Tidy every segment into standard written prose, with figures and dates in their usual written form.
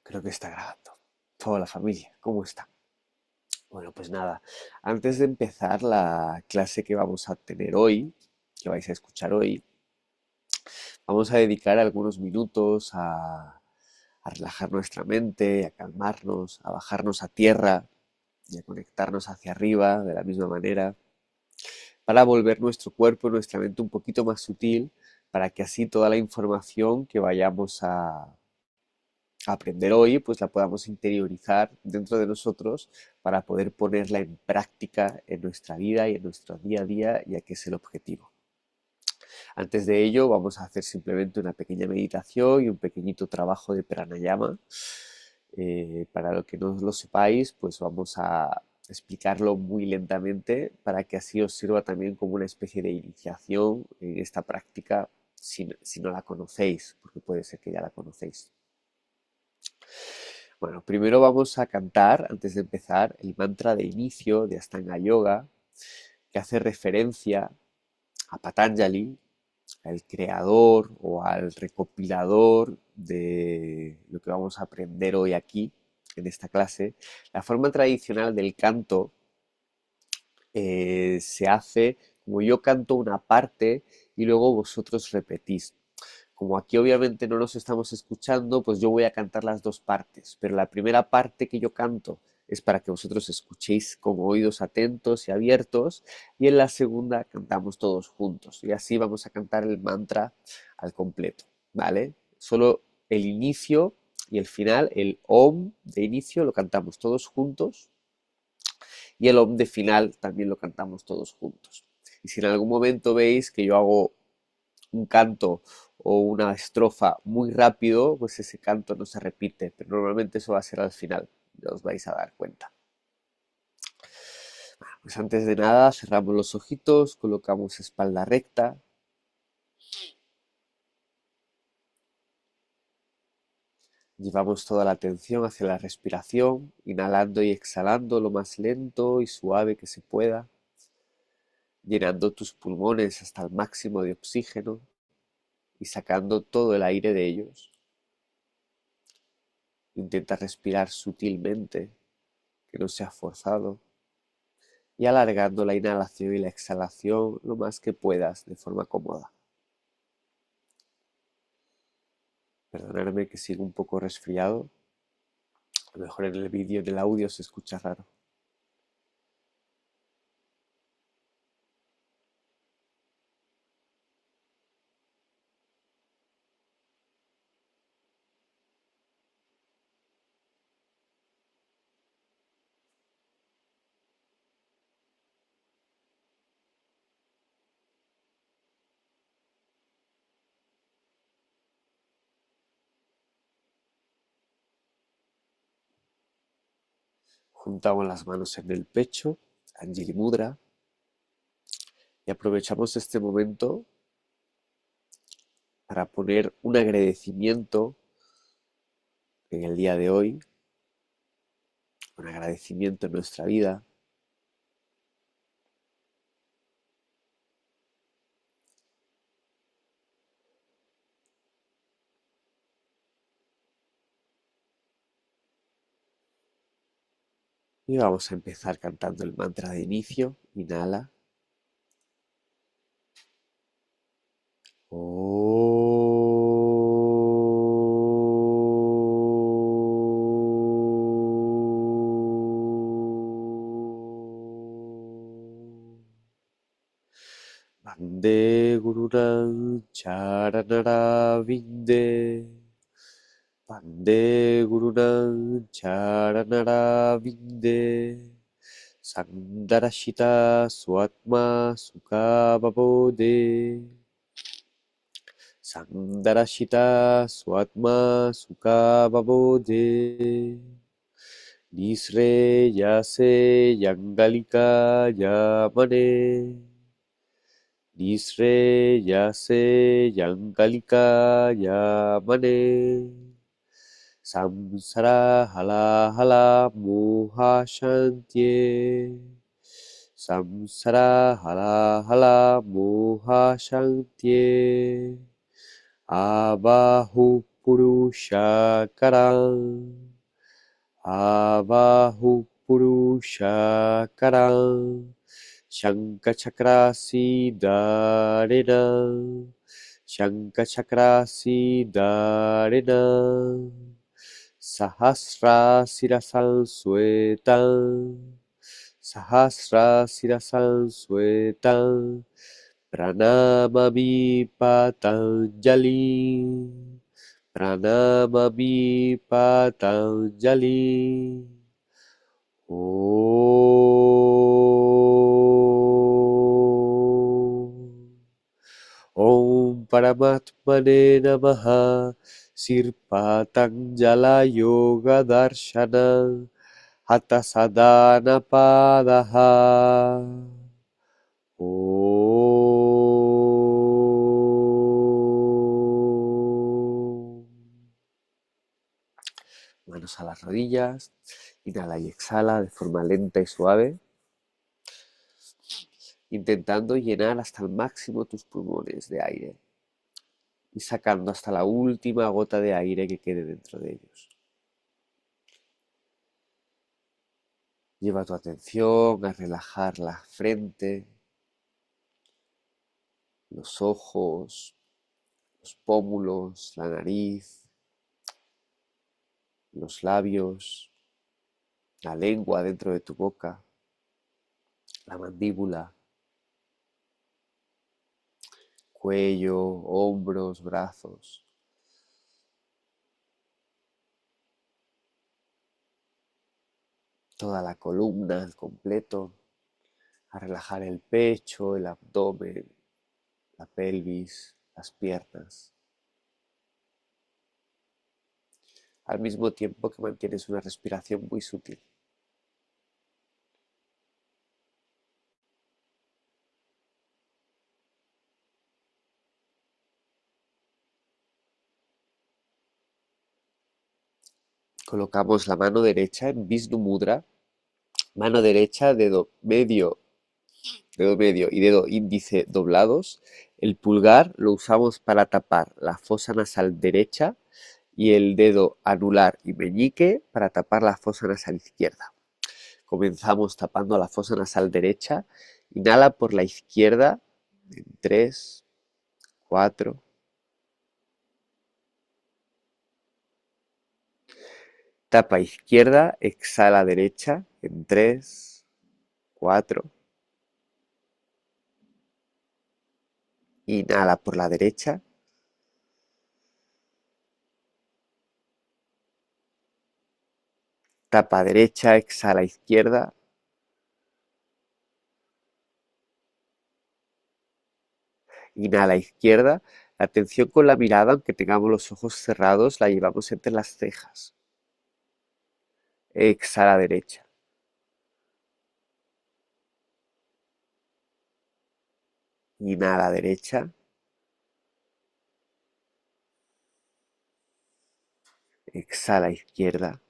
Creo que está grabando. Toda la familia, ¿cómo está? Bueno, pues nada, antes de empezar la clase que vamos a tener hoy, que vais a escuchar hoy, vamos a dedicar algunos minutos a relajar nuestra mente, a calmarnos, a bajarnos a tierra y a conectarnos hacia arriba de la misma manera, para volver nuestro cuerpo y nuestra mente un poquito más sutil, para que así toda la información que vayamos a aprender hoy, pues la podamos interiorizar dentro de nosotros para poder ponerla en práctica en nuestra vida y en nuestro día a día, ya que es el objetivo. Antes de ello, vamos a hacer simplemente una pequeña meditación y un pequeñito trabajo de pranayama. Para lo que no lo sepáis, pues vamos a explicarlo muy lentamente para que así os sirva también como una especie de iniciación en esta práctica si no la conocéis, porque puede ser que ya la conocéis. Bueno, primero vamos a cantar, antes de empezar, el mantra de inicio de Astanga Yoga, que hace referencia a Patanjali, al creador o al recopilador de lo que vamos a aprender hoy aquí, en esta clase. La forma tradicional del canto se hace como yo canto una parte y luego vosotros repetís. Como aquí obviamente no nos estamos escuchando, pues yo voy a cantar las dos partes, pero la primera parte que yo canto es para que vosotros escuchéis con oídos atentos y abiertos, y en la segunda cantamos todos juntos, y así vamos a cantar el mantra al completo, ¿vale? Solo el inicio y el final, el OM de inicio lo cantamos todos juntos, y el OM de final también lo cantamos todos juntos. Y si en algún momento veis que yo hago un canto o una estrofa muy rápido, pues ese canto no se repite, pero normalmente eso va a ser al final, ya os vais a dar cuenta. Pues antes de nada cerramos los ojitos, colocamos espalda recta, llevamos toda la atención hacia la respiración, inhalando y exhalando lo más lento y suave que se pueda, llenando tus pulmones hasta el máximo de oxígeno y sacando todo el aire de ellos. Intenta respirar sutilmente, que no sea forzado, y alargando la inhalación y la exhalación lo más que puedas de forma cómoda. Perdonadme que sigo un poco resfriado, a lo mejor en el vídeo, en el audio se escucha raro. Juntamos las manos en el pecho, Anjali Mudra, y aprovechamos este momento para poner un agradecimiento en el día de hoy, un agradecimiento en nuestra vida, y vamos a empezar cantando el mantra de inicio. Inhala. Vande Gurunam Charanara Vande Gurunam Charanara Sandarashita Swatma Sukha Babode Sandarashita Swatma Sukha Babode Nisre Yase Yangalika Yamane Nisre Yase Yangalika Yamane Samsara Hala Hala Moha Shantye Samsara Hala Hala Moha Shantye Abahu Purushakaram. Abahu Purushakaram. Shankachakrasidarena. Shankachakrasidarena. Sahasra Sirasansuetam. Sahasra Sirasansuetam. Pranamami Patanjali. Pranamami Patanjali. Om Paramatmane Namaha. Sir Patanjala Yoga Darshana. Hatha Sadhana Padaha. Om. Manos a las rodillas. Inhala y exhala de forma lenta y suave, intentando llenar hasta el máximo tus pulmones de aire y sacando hasta la última gota de aire que quede dentro de ellos. Lleva tu atención a relajar la frente, los ojos, los pómulos, la nariz, los labios, la lengua dentro de tu boca, la mandíbula, cuello, hombros, brazos. Toda la columna al completo, a relajar el pecho, el abdomen, la pelvis, las piernas, al mismo tiempo que mantienes una respiración muy sutil. Colocamos la mano derecha en Vishnu Mudra, mano derecha, dedo medio y dedo índice doblados. El pulgar lo usamos para tapar la fosa nasal derecha y el dedo anular y meñique para tapar la fosa nasal izquierda. Comenzamos tapando la fosa nasal derecha. Inhala por la izquierda en 3, 4. Tapa izquierda, exhala derecha en 3, 4. Inhala por la derecha. Tapa derecha, exhala izquierda. Inhala izquierda. La atención con la mirada, aunque tengamos los ojos cerrados, la llevamos entre las cejas. Exhala derecha. Inhala derecha. Exhala izquierda.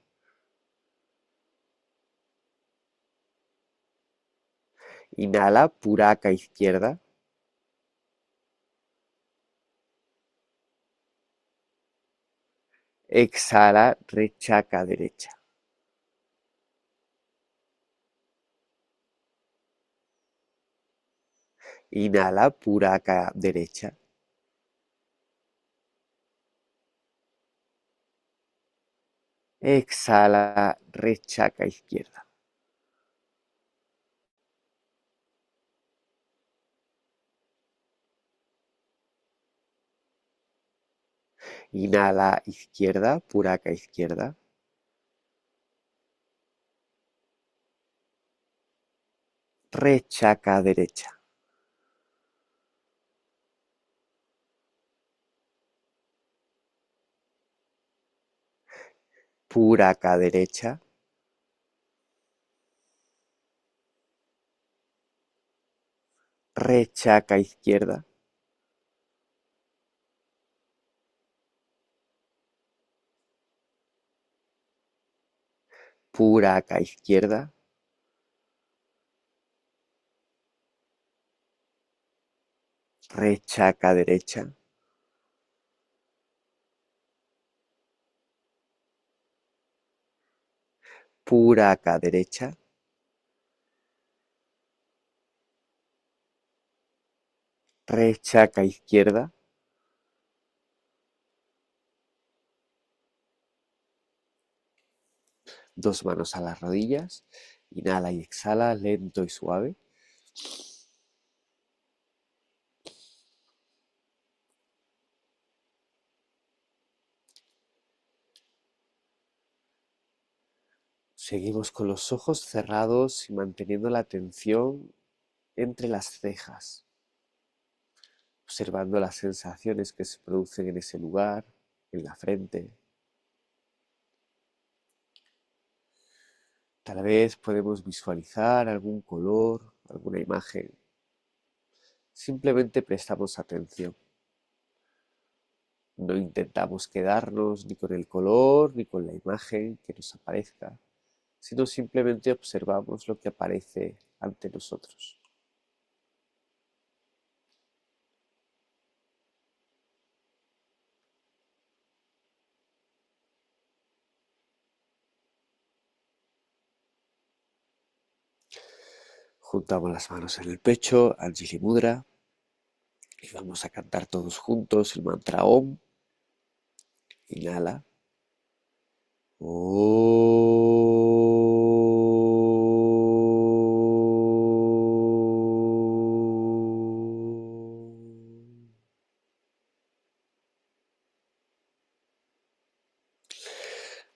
Inhala, puraka izquierda. Exhala, rechaca derecha. Inhala, puraka derecha. Exhala, rechaca izquierda. Inhala izquierda, puraka izquierda. Rechaca derecha. Puraka derecha. Rechaca izquierda. Puraka izquierda. Rechaca derecha. pura acá derecha, rechaca izquierda, dos manos a las rodillas, inhala y exhala lento y suave. Seguimos con los ojos cerrados y manteniendo la atención entre las cejas, observando las sensaciones que se producen en ese lugar, en la frente. Tal vez podemos visualizar algún color, alguna imagen. Simplemente prestamos atención. No intentamos quedarnos ni con el color ni con la imagen que nos aparezca, sino simplemente observamos lo que aparece ante nosotros. Juntamos las manos en el pecho, Anjali Mudra, y vamos a cantar todos juntos el mantra Om. Inhala.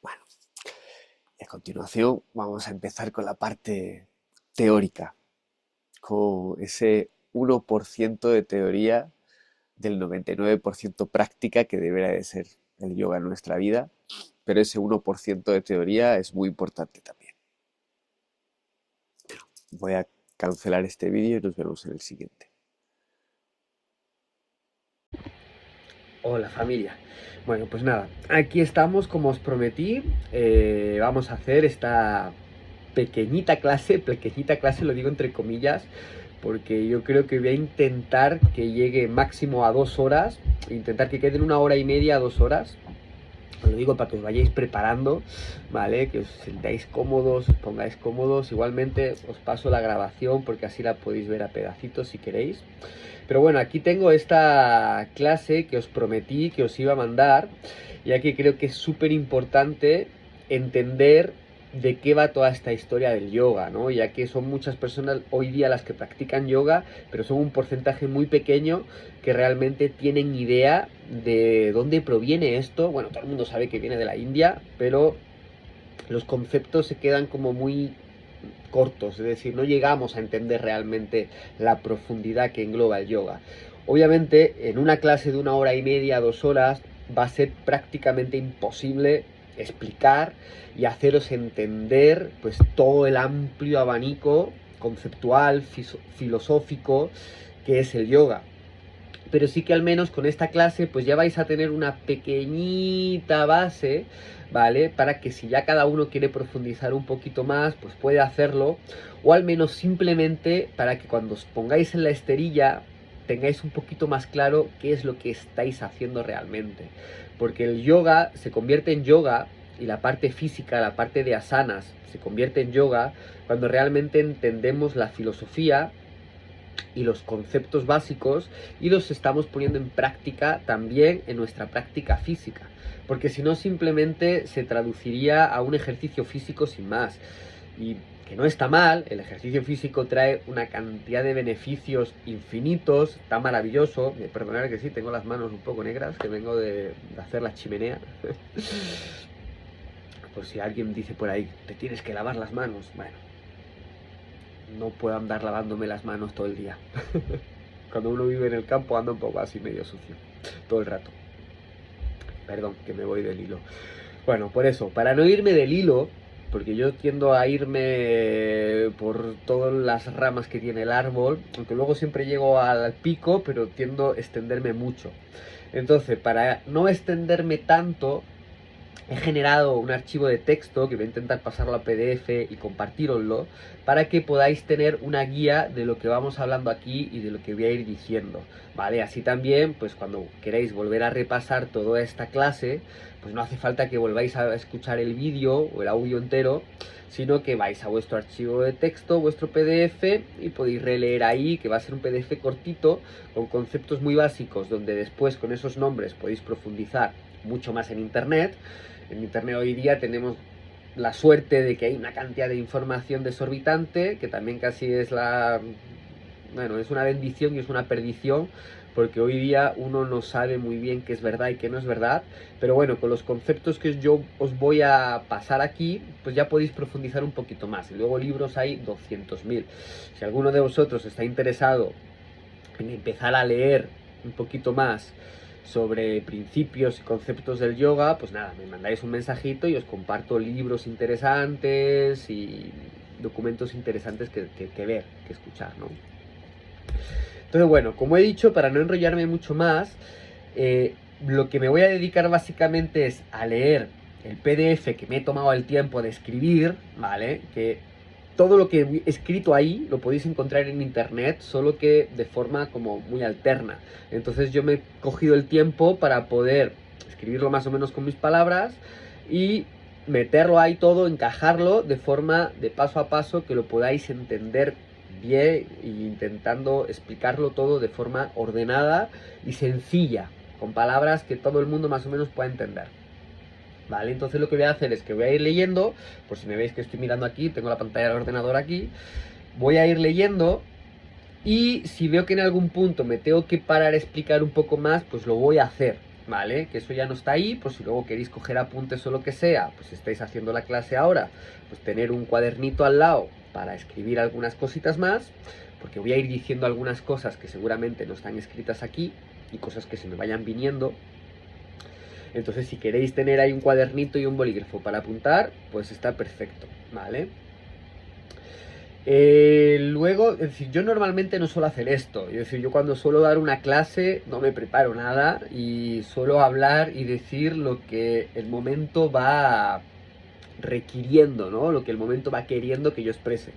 Bueno, y a continuación vamos a empezar con la parte teórica, con ese 1% de teoría del 99% práctica que debería de ser el yoga en nuestra vida, pero ese 1% de teoría es muy importante también. Voy a cancelar este vídeo y nos vemos en el siguiente. Hola familia. Bueno, pues nada, aquí estamos como os prometí. Vamos a hacer esta pequeñita clase lo digo entre comillas, porque yo creo que voy a intentar que llegue máximo a 2 horas, intentar que quede en 1 hora y media a 2 horas. Os lo digo para que os vayáis preparando, ¿vale? Que os sentáis cómodos, os pongáis cómodos. Igualmente os paso la grabación porque así la podéis ver a pedacitos si queréis. Pero bueno, aquí tengo esta clase que os prometí que os iba a mandar, ya que creo que es súper importante entender de qué va toda esta historia del yoga, ¿no? Ya que son muchas personas hoy día las que practican yoga, pero son un porcentaje muy pequeño que realmente tienen idea de dónde proviene esto. Bueno, todo el mundo sabe que viene de la India, pero los conceptos se quedan como muy cortos, es decir, no llegamos a entender realmente la profundidad que engloba el yoga. Obviamente, en una clase de 1 hora y media, 2 horas, va a ser prácticamente imposible explicar y haceros entender pues todo el amplio abanico conceptual, filosófico que es el yoga. Pero sí que al menos con esta clase pues ya vais a tener una pequeñita base, ¿vale? Para que si ya cada uno quiere profundizar un poquito más, pues puede hacerlo. O al menos simplemente para que cuando os pongáis en la esterilla tengáis un poquito más claro qué es lo que estáis haciendo realmente. Porque el yoga se convierte en yoga y la parte física, la parte de asanas, se convierte en yoga cuando realmente entendemos la filosofía y los conceptos básicos y los estamos poniendo en práctica también en nuestra práctica física, porque si no simplemente se traduciría a un ejercicio físico sin más, y que no está mal. El ejercicio físico trae una cantidad de beneficios infinitos, está maravilloso. Perdonad que sí, tengo las manos un poco negras, que vengo de hacer la chimenea. Por si alguien dice por ahí, te tienes que lavar las manos. Bueno, no puedo andar lavándome las manos todo el día. Cuando uno vive en el campo anda un poco así medio sucio, todo el rato. Perdón, que me voy del hilo. Bueno, por eso, para no irme del hilo, porque yo tiendo a irme por todas las ramas que tiene el árbol, aunque luego siempre llego al pico, pero tiendo a extenderme mucho. Entonces, para no extenderme tanto, he generado un archivo de texto que voy a intentar pasarlo a PDF y compartiroslo para que podáis tener una guía de lo que vamos hablando aquí y de lo que voy a ir diciendo, ¿vale? Así también, pues cuando queréis volver a repasar toda esta clase, pues no hace falta que volváis a escuchar el vídeo o el audio entero, sino que vais a vuestro archivo de texto, vuestro PDF, y podéis releer ahí, que va a ser un PDF cortito, con conceptos muy básicos, donde después con esos nombres podéis profundizar mucho más en Internet. En Internet hoy día tenemos la suerte de que hay una cantidad de información desorbitante, que también casi es es una bendición y es una perdición, porque hoy día uno no sabe muy bien qué es verdad y qué no es verdad, pero bueno, con los conceptos que yo os voy a pasar aquí, pues ya podéis profundizar un poquito más. Y luego libros hay 200.000. Si alguno de vosotros está interesado en empezar a leer un poquito más sobre principios y conceptos del yoga, pues nada, me mandáis un mensajito y os comparto libros interesantes y documentos interesantes que ver, que escuchar, ¿no? Entonces, bueno, como he dicho, para no enrollarme mucho más, lo que me voy a dedicar básicamente es a leer el PDF que me he tomado el tiempo de escribir, ¿vale? Que todo lo que he escrito ahí lo podéis encontrar en internet, solo que de forma como muy alterna. Entonces yo me he cogido el tiempo para poder escribirlo más o menos con mis palabras y meterlo ahí todo, encajarlo de forma de paso a paso que lo podáis entender bien e intentando explicarlo todo de forma ordenada y sencilla, con palabras que todo el mundo más o menos pueda entender. Vale, entonces lo que voy a hacer es que voy a ir leyendo, por si me veis que estoy mirando aquí, tengo la pantalla del ordenador aquí, voy a ir leyendo y si veo que en algún punto me tengo que parar a explicar un poco más, pues lo voy a hacer, ¿vale? Que eso ya no está ahí, por si luego queréis coger apuntes o lo que sea, pues si estáis haciendo la clase ahora, pues tener un cuadernito al lado para escribir algunas cositas más, porque voy a ir diciendo algunas cosas que seguramente no están escritas aquí y cosas que se me vayan viniendo. Entonces si queréis tener ahí un cuadernito y un bolígrafo para apuntar, pues está perfecto, ¿vale? Luego, es decir, yo normalmente no suelo hacer esto, es decir, yo cuando suelo dar una clase no me preparo nada y suelo hablar y decir lo que el momento va requiriendo, ¿no? Lo que el momento va queriendo que yo exprese.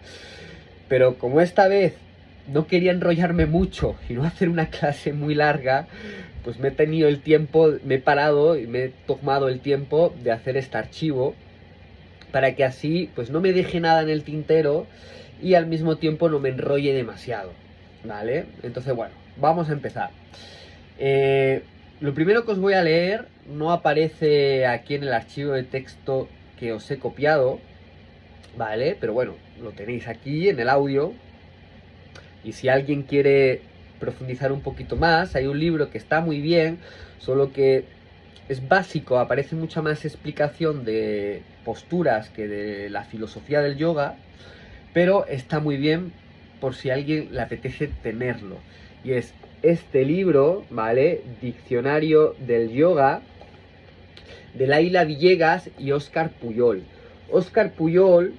Pero como esta vez no quería enrollarme mucho y no hacer una clase muy larga, pues me he tenido el tiempo, me he parado y me he tomado el tiempo de hacer este archivo para que así pues no me deje nada en el tintero y al mismo tiempo no me enrolle demasiado, ¿vale? Entonces, bueno, vamos a empezar. Lo primero que os voy a leer no aparece aquí en el archivo de texto que os he copiado, ¿vale? Pero bueno, lo tenéis aquí en el audio. Y si alguien quiere profundizar un poquito más, hay un libro que está muy bien, solo que es básico, aparece mucha más explicación de posturas que de la filosofía del yoga, pero está muy bien por si a alguien le apetece tenerlo. Y es este libro, ¿vale? Diccionario del Yoga, de Laila Villegas y Óscar Puyol. Óscar Puyol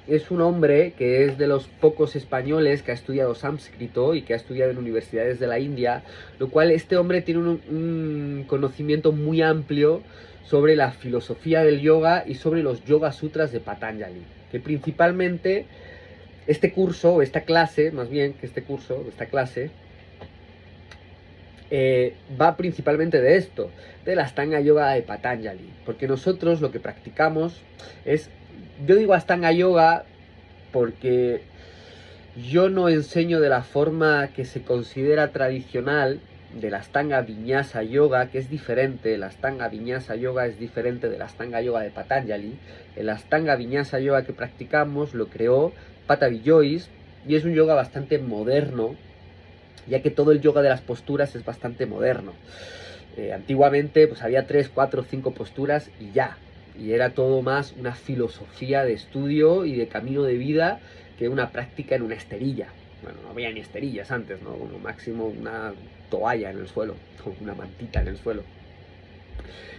es un hombre que es de los pocos españoles que ha estudiado sánscrito y que ha estudiado en universidades de la India, lo cual este hombre tiene un conocimiento muy amplio sobre la filosofía del yoga y sobre los Yoga Sutras de Patanjali, que principalmente este curso, o esta clase, más bien que este curso, esta clase, va principalmente de esto, de la Astanga Yoga de Patanjali, porque nosotros lo que practicamos es, yo digo Astanga Yoga porque yo no enseño de la forma que se considera tradicional de la Astanga Vinyasa Yoga, que es diferente. La Astanga Vinyasa Yoga es diferente de la Astanga Yoga de Patanjali. El Astanga Vinyasa Yoga que practicamos lo creó Patabi Jois y es un yoga bastante moderno, ya que todo el yoga de las posturas es bastante moderno. Antiguamente pues había 3, 4, 5 posturas y ya, y era todo más una filosofía de estudio y de camino de vida que una práctica en una esterilla. Bueno, no había ni esterillas antes, ¿no? Como máximo una toalla en el suelo, o una mantita en el suelo.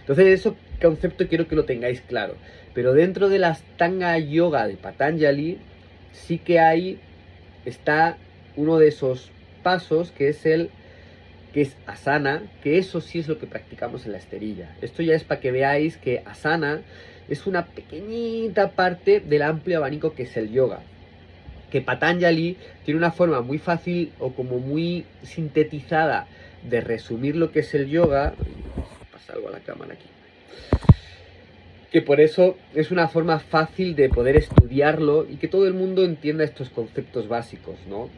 Entonces ese concepto quiero que lo tengáis claro. Pero dentro de la Astanga Yoga de Patanjali sí que está uno de esos pasos que es el que es asana, que eso sí es lo que practicamos en la esterilla. Esto ya es para que veáis que asana es una pequeñita parte del amplio abanico que es el yoga. Que Patanjali tiene una forma muy fácil o como muy sintetizada de resumir lo que es el yoga. Pasa algo a la cámara aquí. Que por eso es una forma fácil de poder estudiarlo y que todo el mundo entienda estos conceptos básicos, ¿no?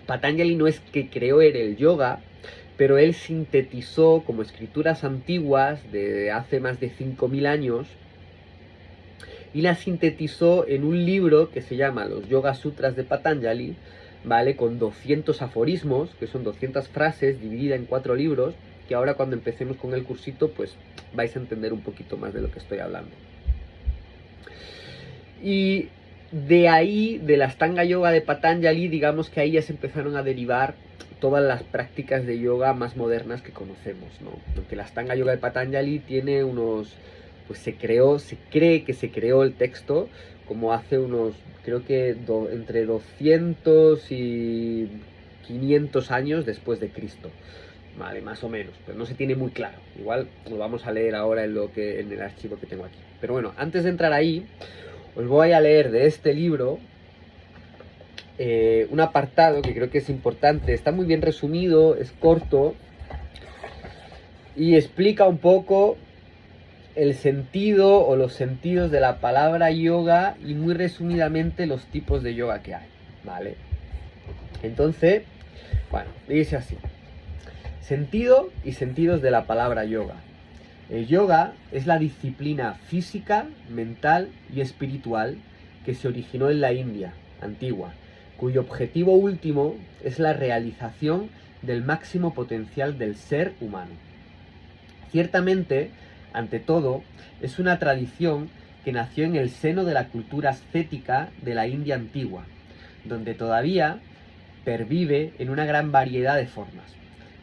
Patanjali no es que creó el yoga, pero él sintetizó como escrituras antiguas de hace más de 5000 años y las sintetizó en un libro que se llama Los Yoga Sutras de Patanjali, ¿vale? Con 200 aforismos, que son 200 frases divididas en 4 libros, que ahora cuando empecemos con el cursito, pues vais a entender un poquito más de lo que estoy hablando. Y de ahí, de la Astanga Yoga de Patanjali, digamos que ahí ya se empezaron a derivar todas las prácticas de yoga más modernas que conocemos, ¿no? Porque la Astanga Yoga de Patanjali tiene unos, pues se cree que se creó el texto como hace unos, creo que entre 200 y 500 años después de Cristo, vale, más o menos, pero no se tiene muy claro. Igual lo vamos a leer ahora en el archivo que tengo aquí. Pero bueno, antes de entrar ahí, os voy a leer de este libro un apartado que creo que es importante. Está muy bien resumido, es corto y explica un poco el sentido o los sentidos de la palabra yoga y muy resumidamente los tipos de yoga que hay, ¿vale? Entonces, bueno, dice así: sentido y sentidos de la palabra yoga. El yoga es la disciplina física, mental y espiritual que se originó en la India antigua, cuyo objetivo último es la realización del máximo potencial del ser humano. Ciertamente, ante todo, es una tradición que nació en el seno de la cultura ascética de la India antigua, donde todavía pervive en una gran variedad de formas,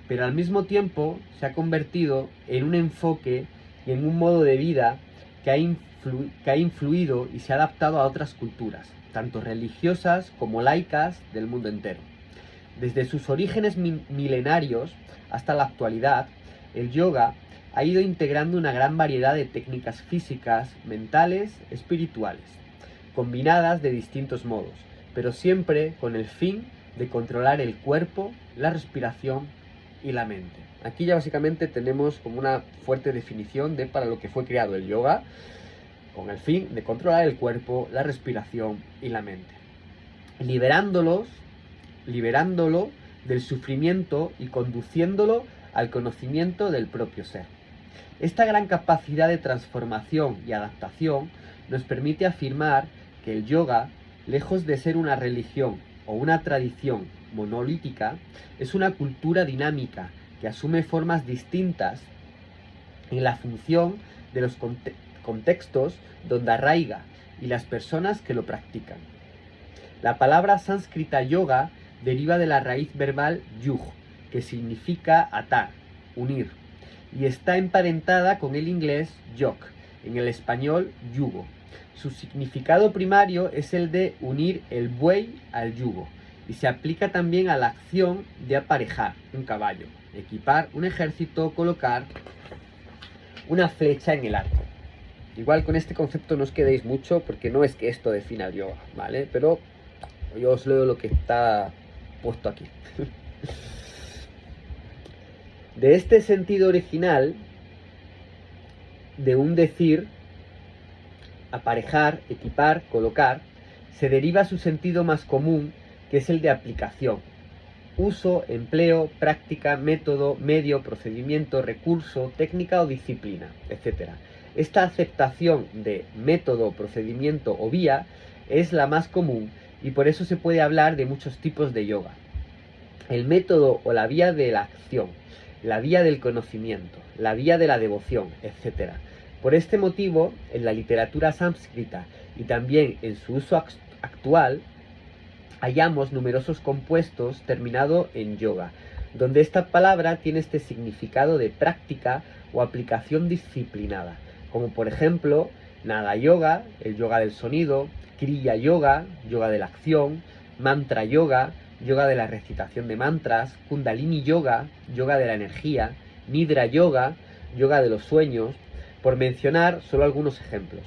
pero al mismo tiempo se ha convertido en un enfoque y en un modo de vida que ha influido y se ha adaptado a otras culturas, tanto religiosas como laicas del mundo entero. Desde sus orígenes milenarios hasta la actualidad, el yoga ha ido integrando una gran variedad de técnicas físicas, mentales, espirituales, combinadas de distintos modos, pero siempre con el fin de controlar el cuerpo, la respiración y la mente. Aquí ya básicamente tenemos como una fuerte definición de para lo que fue creado el yoga, con el fin de controlar el cuerpo, la respiración y la mente, liberándolo del sufrimiento y conduciéndolo al conocimiento del propio ser. Esta gran capacidad de transformación y adaptación nos permite afirmar que el yoga, lejos de ser una religión o una tradición monolítica, es una cultura dinámica que asume formas distintas en la función de los contextos donde arraiga y las personas que lo practican. La palabra sánscrita yoga deriva de la raíz verbal yug, que significa atar, unir, y está emparentada con el inglés yoke, en el español yugo. Su significado primario es el de unir el buey al yugo, y se aplica también a la acción de aparejar un caballo, equipar un ejército, colocar una flecha en el arco. Igual con este concepto no os quedéis mucho, porque no es que esto defina el yoga, ¿vale? Pero yo os leo lo que está puesto aquí. De este sentido original, de un decir, aparejar, equipar, colocar, se deriva su sentido más común, que es el de aplicación. Uso, empleo, práctica, método, medio, procedimiento, recurso, técnica o disciplina, etc. Esta aceptación de método, procedimiento o vía es la más común y por eso se puede hablar de muchos tipos de yoga. El método o la vía de la acción, la vía del conocimiento, la vía de la devoción, etc. Por este motivo, en la literatura sánscrita y también en su uso actual, hallamos numerosos compuestos terminados en yoga, donde esta palabra tiene este significado de práctica o aplicación disciplinada, como por ejemplo Nada Yoga, el yoga del sonido, Kriya Yoga, yoga de la acción, Mantra Yoga, yoga de la recitación de mantras, Kundalini Yoga, yoga de la energía, Nidra Yoga, yoga de los sueños, por mencionar solo algunos ejemplos.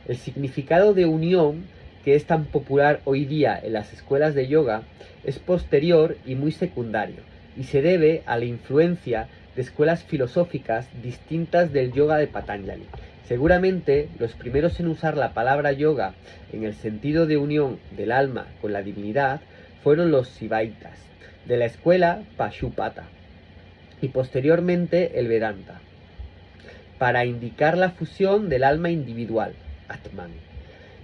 El significado de unión, que es tan popular hoy día en las escuelas de yoga, es posterior y muy secundario, y se debe a la influencia de escuelas filosóficas distintas del yoga de Patanjali. Seguramente los primeros en usar la palabra yoga en el sentido de unión del alma con la divinidad fueron los Sivaitas, de la escuela Pashupata, y posteriormente el Vedanta, para indicar la fusión del alma individual, Atman,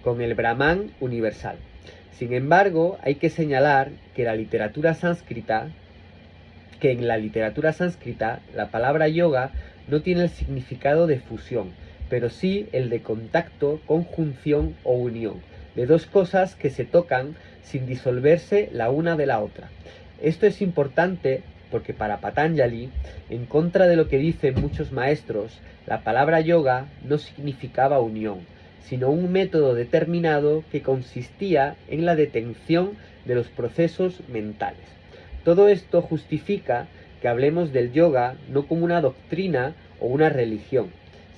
con el Brahman universal. Sin embargo, hay que señalar que en la literatura sánscrita la palabra yoga no tiene el significado de fusión, pero sí el de contacto, conjunción o unión, de dos cosas que se tocan sin disolverse la una de la otra. Esto es importante porque para Patanjali, en contra de lo que dicen muchos maestros, la palabra yoga no significaba unión, sino un método determinado que consistía en la detención de los procesos mentales. Todo esto justifica que hablemos del yoga no como una doctrina o una religión,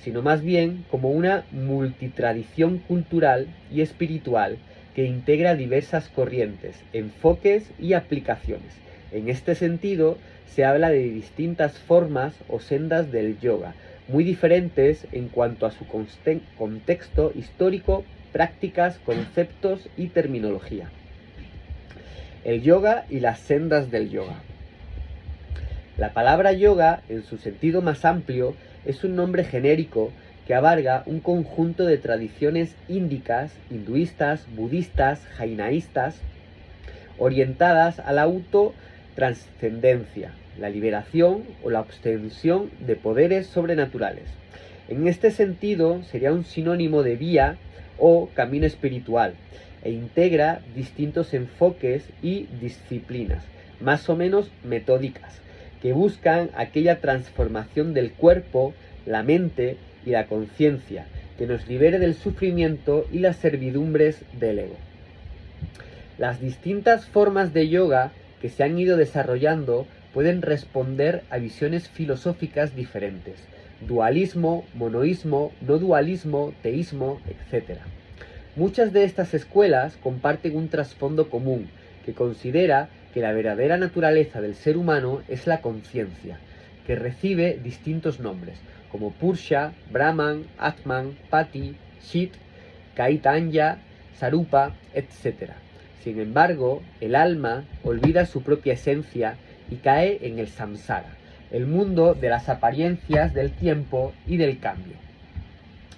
sino más bien como una multitradición cultural y espiritual que integra diversas corrientes, enfoques y aplicaciones. En este sentido, se habla de distintas formas o sendas del yoga, muy diferentes en cuanto a su contexto histórico, prácticas, conceptos y terminología. El yoga y las sendas del yoga. La palabra yoga, en su sentido más amplio, es un nombre genérico que abarca un conjunto de tradiciones índicas, hinduistas, budistas, jainaístas, orientadas a la autotranscendencia, la liberación o la obtención de poderes sobrenaturales. En este sentido, sería un sinónimo de vía o camino espiritual, e integra distintos enfoques y disciplinas, más o menos metódicas, que buscan aquella transformación del cuerpo, la mente y la conciencia, que nos libere del sufrimiento y las servidumbres del ego. Las distintas formas de yoga que se han ido desarrollando pueden responder a visiones filosóficas diferentes: dualismo, monoísmo, no dualismo, teísmo, etc. Muchas de estas escuelas comparten un trasfondo común, que considera que la verdadera naturaleza del ser humano es la conciencia, que recibe distintos nombres, como Purusha, Brahman, Atman, Pati, Chit, Caitanya, Sarupa, etc. Sin embargo, el alma olvida su propia esencia y cae en el samsara, el mundo de las apariencias del tiempo y del cambio,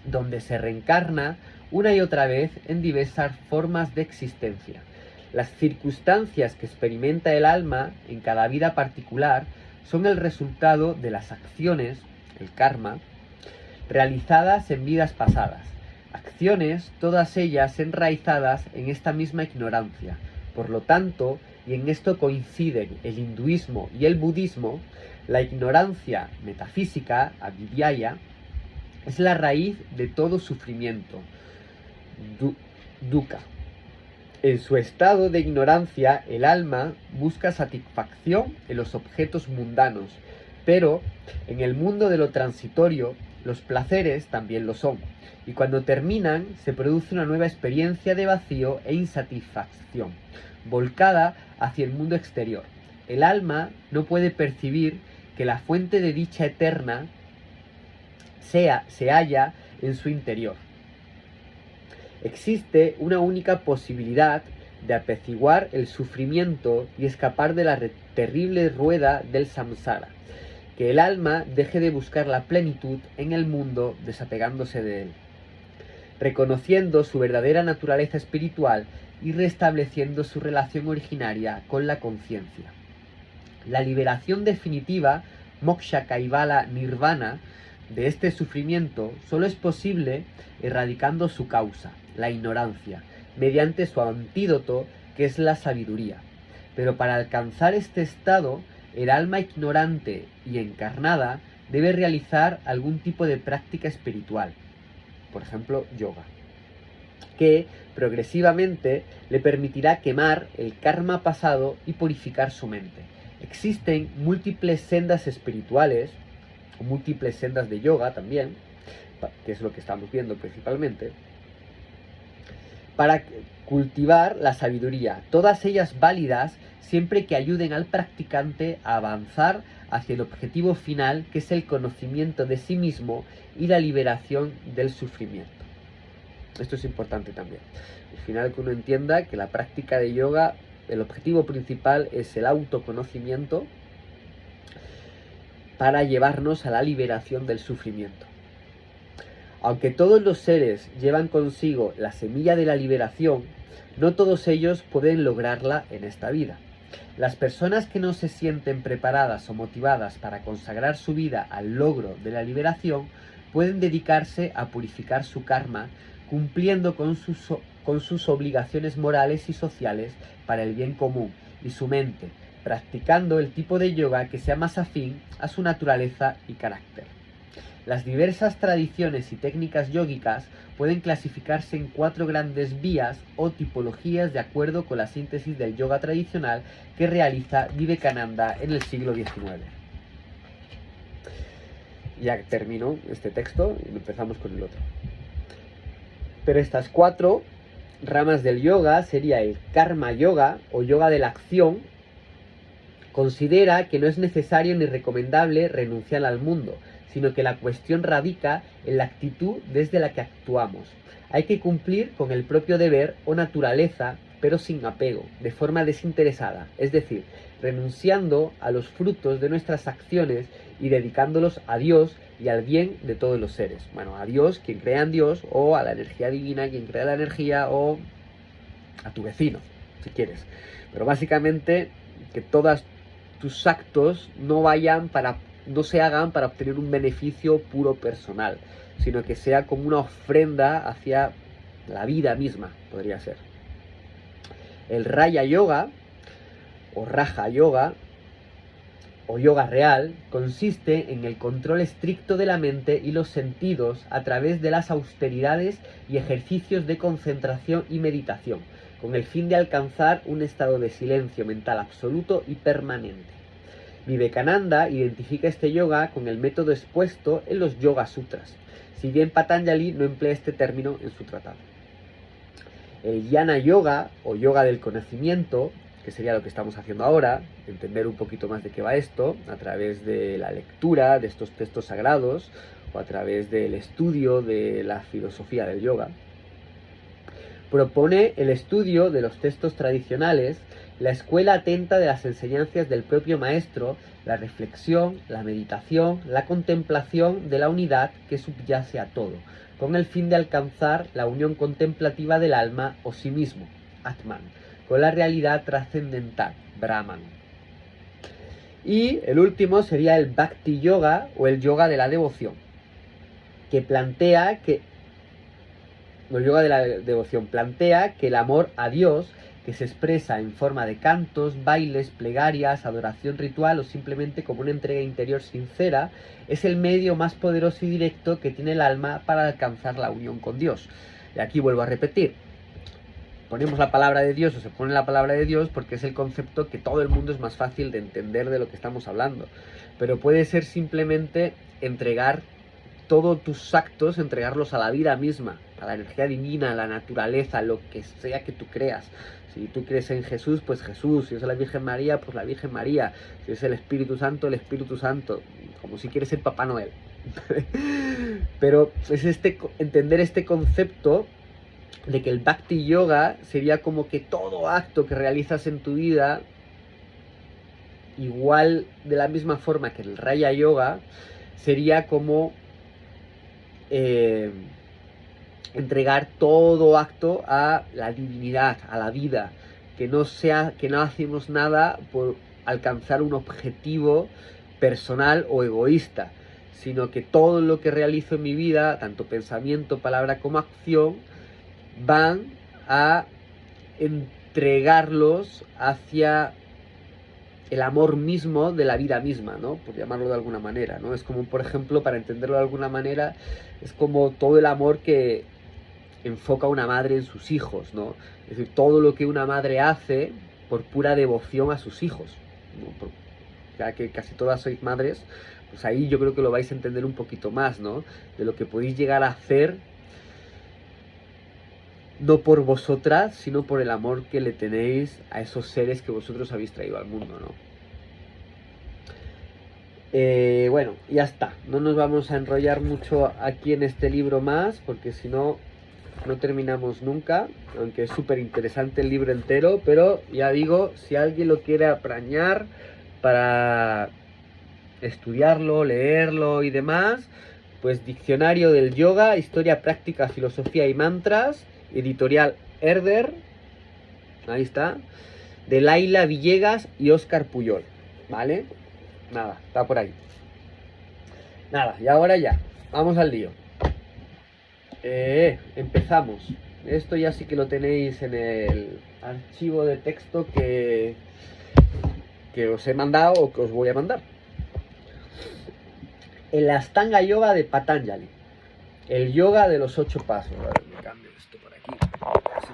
donde se reencarna una y otra vez en diversas formas de existencia. Las circunstancias que experimenta el alma en cada vida particular son el resultado de las acciones, el karma, realizadas en vidas pasadas. Acciones, todas ellas enraizadas en esta misma ignorancia. Por lo tanto, y en esto coinciden el hinduismo y el budismo, la ignorancia metafísica, avidyaya, es la raíz de todo sufrimiento, dukkha. En su estado de ignorancia, el alma busca satisfacción en los objetos mundanos, pero en el mundo de lo transitorio, los placeres también lo son, y cuando terminan se produce una nueva experiencia de vacío e insatisfacción, volcada hacia el mundo exterior. El alma no puede percibir que la fuente de dicha eterna se halla en su interior. Existe una única posibilidad de apaciguar el sufrimiento y escapar de la terrible rueda del samsara: que el alma deje de buscar la plenitud en el mundo desapegándose de él, reconociendo su verdadera naturaleza espiritual y restableciendo su relación originaria con la conciencia. La liberación definitiva, moksha kaivala nirvana, de este sufrimiento solo es posible erradicando su causa, la ignorancia, mediante su antídoto, que es la sabiduría. Pero para alcanzar este estado, el alma ignorante y encarnada debe realizar algún tipo de práctica espiritual, por ejemplo, yoga. que progresivamente le permitirá quemar el karma pasado y purificar su mente. Existen múltiples sendas espirituales, o múltiples sendas de yoga también, que es lo que estamos viendo principalmente, para cultivar la sabiduría, todas ellas válidas siempre que ayuden al practicante a avanzar hacia el objetivo final, que es el conocimiento de sí mismo y la liberación del sufrimiento. Esto es importante también. Al final, que uno entienda que la práctica de yoga, el objetivo principal es el autoconocimiento para llevarnos a la liberación del sufrimiento. Aunque todos los seres llevan consigo la semilla de la liberación, no todos ellos pueden lograrla en esta vida. Las personas que no se sienten preparadas o motivadas para consagrar su vida al logro de la liberación pueden dedicarse a purificar su karma, cumpliendo con sus obligaciones morales y sociales para el bien común, y su mente, practicando el tipo de yoga que sea más afín a su naturaleza y carácter. Las diversas tradiciones y técnicas yógicas pueden clasificarse en 4 grandes vías o tipologías de acuerdo con la síntesis del yoga tradicional que realiza Vivekananda en el siglo XIX. Ya termino este texto y empezamos con el otro. Pero estas 4 ramas del yoga sería el Karma Yoga o yoga de la acción. Considera que no es necesario ni recomendable renunciar al mundo, sino que la cuestión radica en la actitud desde la que actuamos. Hay que cumplir con el propio deber o naturaleza, pero sin apego, de forma desinteresada, es decir, renunciando a los frutos de nuestras acciones y dedicándolos a Dios y al bien de todos los seres. Bueno, a Dios, quien crea en Dios, o a la energía divina, quien crea la energía, o a tu vecino, si quieres. Pero básicamente que todos tus actos no se hagan para obtener un beneficio puro personal, sino que sea como una ofrenda hacia la vida misma, podría ser. El Raya Yoga, o Raja Yoga, o yoga real, consiste en el control estricto de la mente y los sentidos a través de las austeridades y ejercicios de concentración y meditación, con el fin de alcanzar un estado de silencio mental absoluto y permanente. Vivekananda identifica este yoga con el método expuesto en los Yoga Sutras, si bien Patanjali no emplea este término en su tratado. El Jnana Yoga, o yoga del conocimiento, que sería lo que estamos haciendo ahora, entender un poquito más de qué va esto, a través de la lectura de estos textos sagrados, o a través del estudio de la filosofía del yoga, propone el estudio de los textos tradicionales, la escuela atenta de las enseñanzas del propio maestro, la reflexión, la meditación, la contemplación de la unidad que subyace a todo, con el fin de alcanzar la unión contemplativa del alma o sí mismo, Atman, con la realidad trascendental, Brahman. Y el último sería el Bhakti Yoga o el yoga de la devoción, que plantea que el yoga de la devoción plantea que el amor a Dios, que se expresa en forma de cantos, bailes, plegarias, adoración ritual o simplemente como una entrega interior sincera, es el medio más poderoso y directo que tiene el alma para alcanzar la unión con Dios. Y aquí vuelvo a repetir, ponemos la palabra de Dios o se pone la palabra de Dios porque es el concepto que todo el mundo es más fácil de entender de lo que estamos hablando, pero puede ser simplemente entregar todos tus actos, entregarlos a la vida misma, a la energía divina, a la naturaleza, lo que sea que tú creas. Si tú crees en Jesús, pues Jesús. Si es la Virgen María, pues la Virgen María. Si es el Espíritu Santo, el Espíritu Santo. Como si quieres ser Papá Noel. Pero es entender este concepto de que el Bhakti Yoga sería como que todo acto que realizas en tu vida, igual de la misma forma que el Raya Yoga, sería como entregar todo acto a la divinidad, a la vida, que no hacemos nada por alcanzar un objetivo personal o egoísta, sino que todo lo que realizo en mi vida, tanto pensamiento, palabra como acción, van a entregarlos hacia el amor mismo de la vida misma, ¿no? Por llamarlo de alguna manera, ¿no? Es como, por ejemplo, para entenderlo de alguna manera, es como todo el amor que enfoca una madre en sus hijos, ¿no? Es decir, todo lo que una madre hace por pura devoción a sus hijos, ¿no? Ya que casi todas sois madres, pues ahí yo creo que lo vais a entender un poquito más, ¿no? De lo que podéis llegar a hacer, no por vosotras, sino por el amor que le tenéis a esos seres que vosotros habéis traído al mundo, ¿no? Bueno, ya está. No nos vamos a enrollar mucho aquí en este libro más, porque si no, no terminamos nunca. Aunque es súper interesante el libro entero, pero ya digo, si alguien lo quiere apañar para estudiarlo, leerlo y demás, pues Diccionario del Yoga, Historia Práctica, Filosofía y Mantras, editorial Herder, ahí está, de Laila Villegas y Óscar Puyol, ¿vale? Nada, está por ahí. Nada, y ahora ya, vamos al lío. Empezamos. Esto ya sí que lo tenéis en el archivo de texto que os he mandado o que os voy a mandar. El Ashtanga Yoga de Patanjali. El yoga de los 8 pasos. A ver, me cambio esto por aquí. Así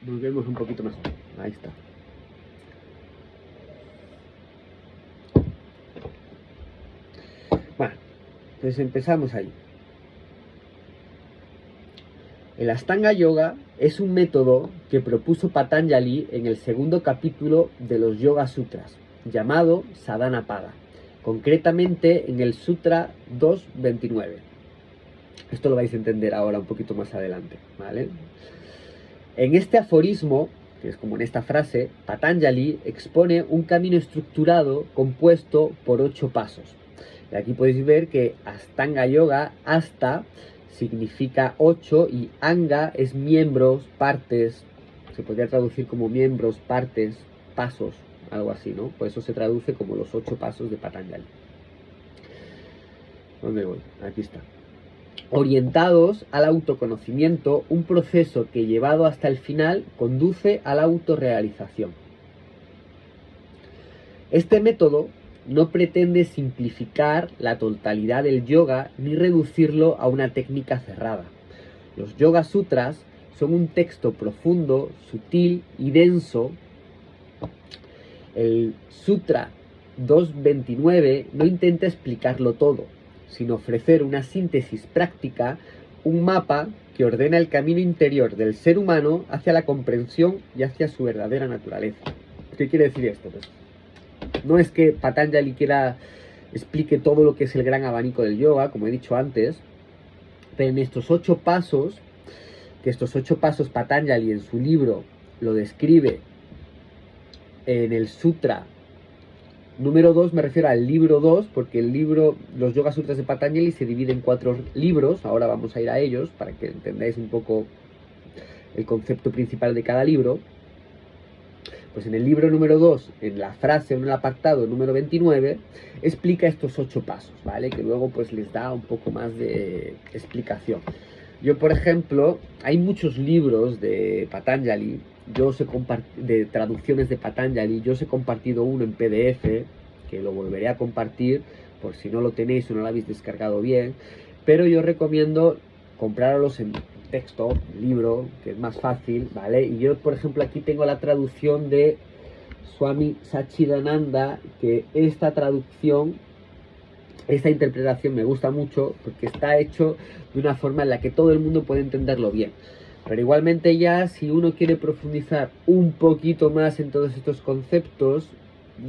nos vemos un poquito mejor. Ahí está. Bueno, pues empezamos ahí. El Ashtanga Yoga es un método que propuso Patanjali en el segundo capítulo de los Yoga Sutras, llamado Sadhana Pada, concretamente en el Sutra 2.29. Esto lo vais a entender ahora un poquito más adelante, ¿vale? En este aforismo, que es como en esta frase, Patanjali expone un camino estructurado compuesto por 8 pasos. Y aquí podéis ver que Ashtanga Yoga, hasta significa 8 y anga es miembros, partes, se podría traducir como miembros, partes, pasos, algo así, ¿no? Por eso se traduce como los 8 pasos de Patanjali. ¿Dónde voy? Aquí está. Orientados al autoconocimiento, un proceso que llevado hasta el final conduce a la autorrealización. Este método no pretende simplificar la totalidad del yoga ni reducirlo a una técnica cerrada. Los Yoga Sutras son un texto profundo, sutil y denso. El Sutra 2.29 no intenta explicarlo todo, sino ofrecer una síntesis práctica, un mapa que ordena el camino interior del ser humano hacia la comprensión y hacia su verdadera naturaleza. ¿Qué quiere decir esto? Pues no es que Patanjali explique todo lo que es el gran abanico del yoga, como he dicho antes, pero en estos 8 pasos, que estos 8 pasos Patanjali en su libro lo describe en el Sutra número 2, me refiero al libro 2, porque el libro, los Yoga Sutras de Patanjali se dividen en 4 libros, ahora vamos a ir a ellos para que entendáis un poco el concepto principal de cada libro. Pues en el libro número 2, en la frase, en el apartado número 29, explica estos 8 pasos, ¿vale? Que luego pues les da un poco más de explicación. Yo, por ejemplo, hay muchos libros de Patanjali, de traducciones de Patanjali, yo os he compartido uno en PDF, que lo volveré a compartir, por si no lo tenéis o no lo habéis descargado bien, pero yo recomiendo comprarlos en texto, libro, que es más fácil, ¿vale? Y yo, por ejemplo, aquí tengo la traducción de Swami Satchidananda, que esta traducción, esta interpretación me gusta mucho porque está hecho de una forma en la que todo el mundo puede entenderlo bien. Pero igualmente ya, si uno quiere profundizar un poquito más en todos estos conceptos,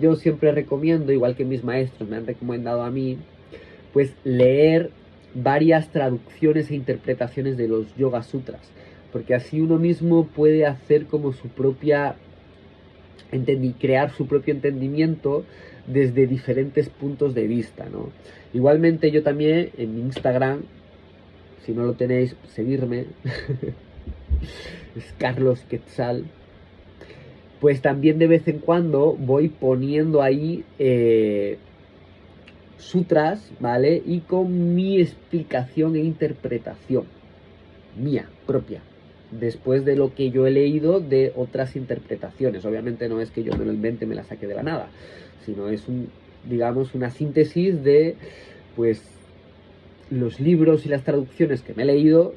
yo siempre recomiendo, igual que mis maestros me han recomendado a mí, pues leer varias traducciones e interpretaciones de los Yoga Sutras, porque así uno mismo puede hacer como su propia crear su propio entendimiento desde diferentes puntos de vista, ¿no? Igualmente yo también en mi Instagram, si no lo tenéis, seguirme, es Carlos Quetzal, pues también de vez en cuando voy poniendo ahí sutras, ¿vale? Y con mi explicación e interpretación mía, propia, después de lo que yo he leído de otras interpretaciones. Obviamente no es que yo me lo invente, me la saque de la nada, sino es digamos, una síntesis de, pues, los libros y las traducciones que me he leído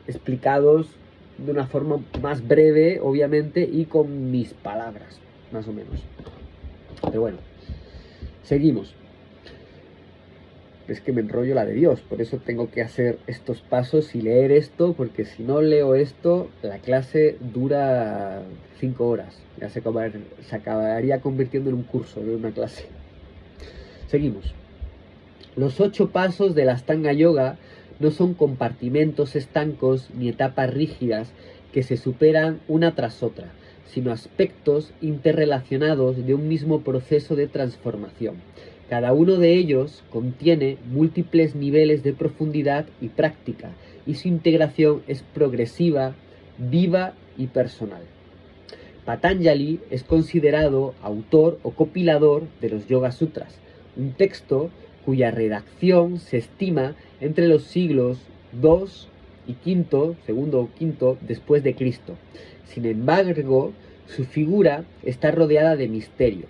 explicados de una forma más breve, obviamente, y con mis palabras, más o menos. Pero bueno, seguimos. Es que me enrollo la de Dios, por eso tengo que hacer estos pasos y leer esto, porque si no leo esto, la clase dura 5 horas. Ya se acabaría convirtiendo en un curso de una clase. Seguimos. Los 8 pasos de la Ashtanga Yoga no son compartimentos estancos ni etapas rígidas que se superan una tras otra, sino aspectos interrelacionados de un mismo proceso de transformación. Cada uno de ellos contiene múltiples niveles de profundidad y práctica, y su integración es progresiva, viva y personal. Patanjali es considerado autor o compilador de los Yoga Sutras, un texto cuya redacción se estima entre los siglos II y V, segundo o quinto, después de Cristo. Sin embargo, su figura está rodeada de misterio.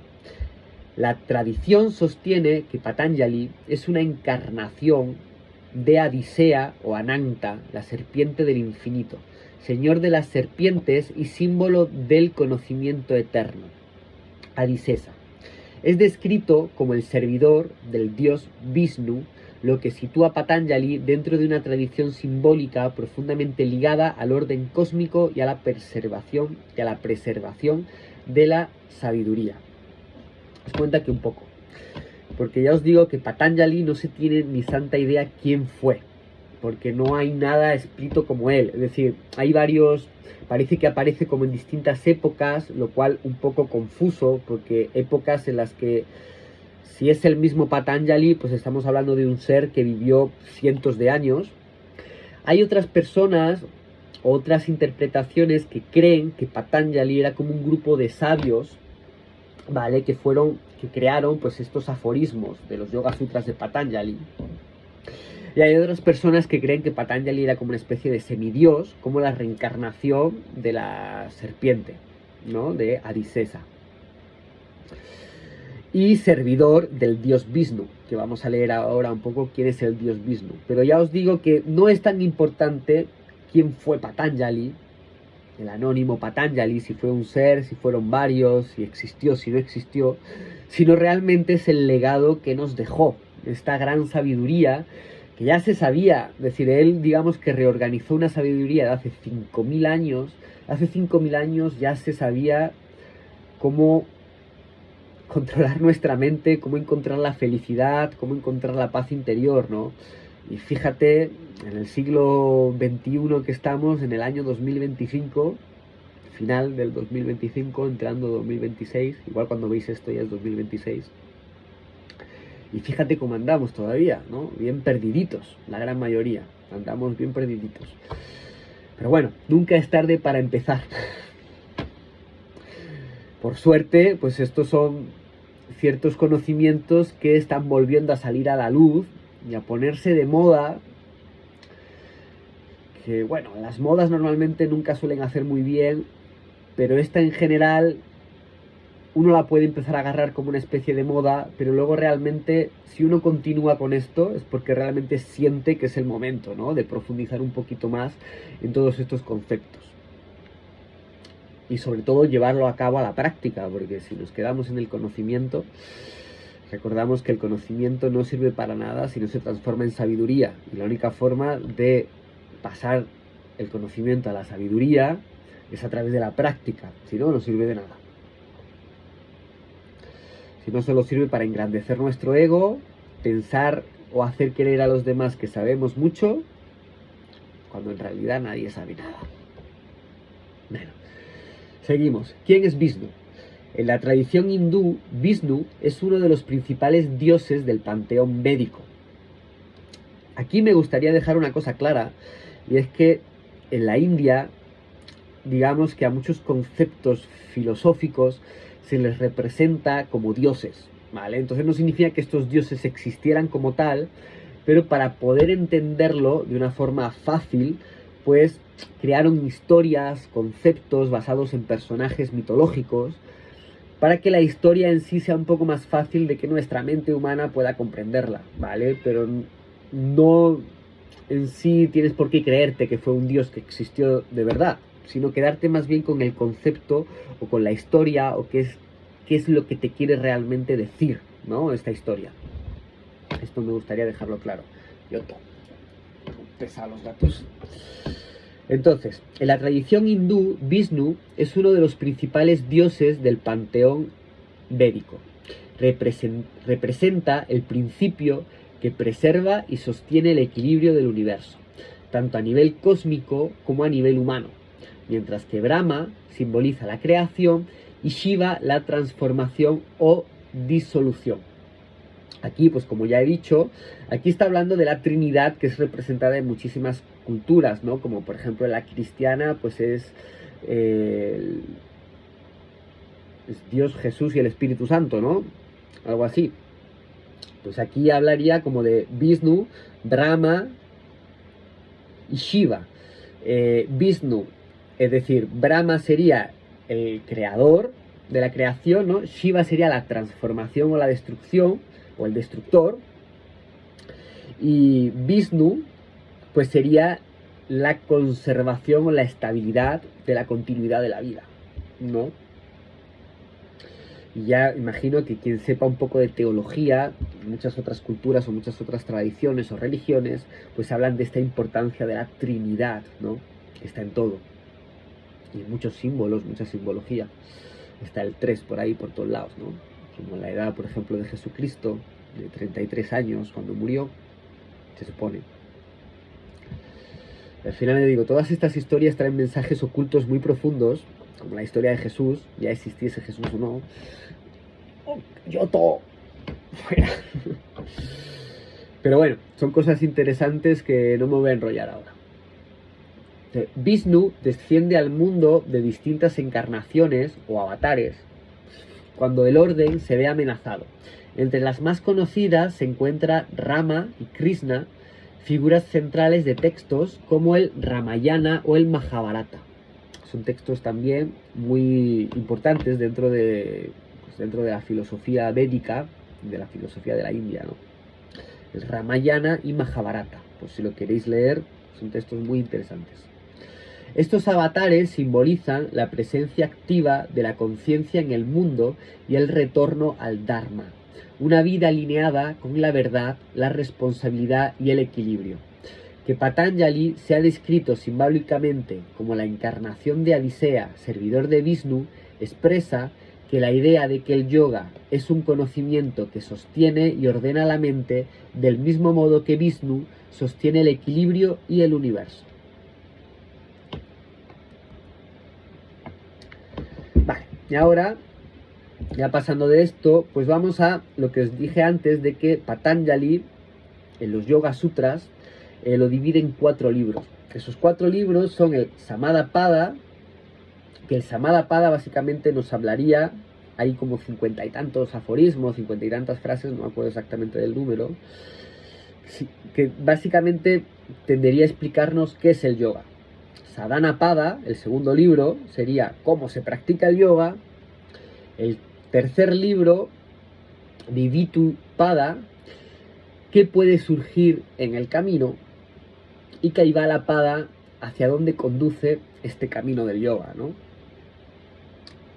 La tradición sostiene que Patanjali es una encarnación de Adisea o Ananta, la serpiente del infinito, señor de las serpientes y símbolo del conocimiento eterno. Adisesa. Es descrito como el servidor del dios Vishnu, lo que sitúa a Patanjali dentro de una tradición simbólica profundamente ligada al orden cósmico y a la preservación de la sabiduría. Os cuenta que un poco, porque ya os digo que Patanjali no se tiene ni santa idea quién fue, porque no hay nada escrito como él, es decir, hay varios, parece que aparece como en distintas épocas, lo cual un poco confuso, porque épocas en las que si es el mismo Patanjali, pues estamos hablando de un ser que vivió cientos de años. Hay otras personas, otras interpretaciones que creen que Patanjali era como un grupo de sabios, ¿vale? Que crearon pues estos aforismos de los Yoga Sutras de Patanjali. Y hay otras personas que creen que Patanjali era como una especie de semidios, como la reencarnación de la serpiente, ¿no? De Adisesa. Y servidor del dios Vishnu, que vamos a leer ahora un poco quién es el dios Vishnu. Pero ya os digo que no es tan importante quién fue Patanjali, el anónimo Patanjali, si fue un ser, si fueron varios, si existió, si no existió, sino realmente es el legado que nos dejó, esta gran sabiduría que ya se sabía, es decir, él digamos que reorganizó una sabiduría de hace 5.000 años, hace 5.000 años ya se sabía cómo controlar nuestra mente, cómo encontrar la felicidad, cómo encontrar la paz interior, ¿no? Y fíjate, en el siglo XXI que estamos, en el año 2025, final del 2025, entrando 2026, igual cuando veis esto ya es 2026, y fíjate cómo andamos todavía, ¿no? Bien perdiditos, la gran mayoría, andamos bien perdiditos. Pero bueno, nunca es tarde para empezar. Por suerte, pues estos son ciertos conocimientos que están volviendo a salir a la luz y a ponerse de moda, que bueno, las modas normalmente nunca suelen hacer muy bien, pero esta en general uno la puede empezar a agarrar como una especie de moda, pero luego realmente si uno continúa con esto es porque realmente siente que es el momento, ¿no? De profundizar un poquito más en todos estos conceptos. Y sobre todo llevarlo a cabo a la práctica, porque si nos quedamos en el conocimiento, recordamos que el conocimiento no sirve para nada si no se transforma en sabiduría. Y la única forma de pasar el conocimiento a la sabiduría es a través de la práctica, si no, no sirve de nada. Si no, solo sirve para engrandecer nuestro ego, pensar o hacer creer a los demás que sabemos mucho, cuando en realidad nadie sabe nada. Bueno, seguimos. ¿Quién es Vishnu? En la tradición hindú, Vishnu es uno de los principales dioses del panteón védico. Aquí me gustaría dejar una cosa clara, y es que en la India, digamos que a muchos conceptos filosóficos se les representa como dioses, ¿vale? Entonces no significa que estos dioses existieran como tal, pero para poder entenderlo de una forma fácil, pues crearon historias, conceptos basados en personajes mitológicos, para que la historia en sí sea un poco más fácil de que nuestra mente humana pueda comprenderla, ¿vale? Pero no en sí tienes por qué creerte que fue un Dios que existió de verdad, sino quedarte más bien con el concepto o con la historia o qué es lo que te quiere realmente decir, ¿no? Esta historia. Esto me gustaría dejarlo claro. Yo pesa los datos. Entonces, en la tradición hindú, Vishnu es uno de los principales dioses del panteón védico. Representa el principio que preserva y sostiene el equilibrio del universo, tanto a nivel cósmico como a nivel humano, mientras que Brahma simboliza la creación y Shiva la transformación o disolución. Aquí, pues como ya he dicho, aquí está hablando de la Trinidad, que es representada en muchísimas culturas, ¿no? Como por ejemplo en la cristiana, pues es Dios, Jesús y el Espíritu Santo, ¿no? Algo así. Pues aquí hablaría como de Vishnu, Brahma y Shiva. Vishnu, es decir, Brahma sería el creador de la creación, ¿no? Shiva sería la transformación o la destrucción, o el destructor. Y Vishnu, pues sería la conservación o la estabilidad de la continuidad de la vida, ¿no? Y ya imagino que quien sepa un poco de teología, muchas otras culturas o muchas otras tradiciones o religiones, pues hablan de esta importancia de la Trinidad, ¿no? Que está en todo. Y muchos símbolos, mucha simbología. Está el 3 por ahí, por todos lados, ¿no? Como la edad, por ejemplo, de Jesucristo, de 33 años, cuando murió, se supone. Al final le digo, todas estas historias traen mensajes ocultos muy profundos, como la historia de Jesús, ya existiese Jesús o no. Yo todo fuera. Pero bueno, son cosas interesantes que no me voy a enrollar ahora. Vishnu desciende al mundo de distintas encarnaciones o avatares cuando el orden se ve amenazado. Entre las más conocidas se encuentra Rama y Krishna, figuras centrales de textos como el Ramayana o el Mahabharata. Son textos también muy importantes dentro de la filosofía védica, de la filosofía de la India, ¿no? El Ramayana y Mahabharata, pues si lo queréis leer, son textos muy interesantes. Estos avatares simbolizan la presencia activa de la conciencia en el mundo y el retorno al Dharma, una vida alineada con la verdad, la responsabilidad y el equilibrio. Que Patanjali se ha descrito simbólicamente como la encarnación de Adisea, servidor de Vishnu, expresa que la idea de que el yoga es un conocimiento que sostiene y ordena la mente del mismo modo que Vishnu sostiene el equilibrio y el universo. Vale, y ahora, ya pasando de esto, pues vamos a lo que os dije antes de que Patanjali, en los Yoga Sutras, lo divide en 4 libros. Esos 4 libros son el Samadhapada, que el Samadhapada básicamente nos hablaría, hay como 50 y tantos aforismos, 50 y tantas frases, no me acuerdo exactamente del número, que básicamente tendería a explicarnos qué es el yoga. Sadhanapada, el segundo libro, sería cómo se practica el yoga. El tercer libro, Vivitupada, qué puede surgir en el camino, y Kaivalappada, hacia dónde conduce este camino del yoga, ¿no?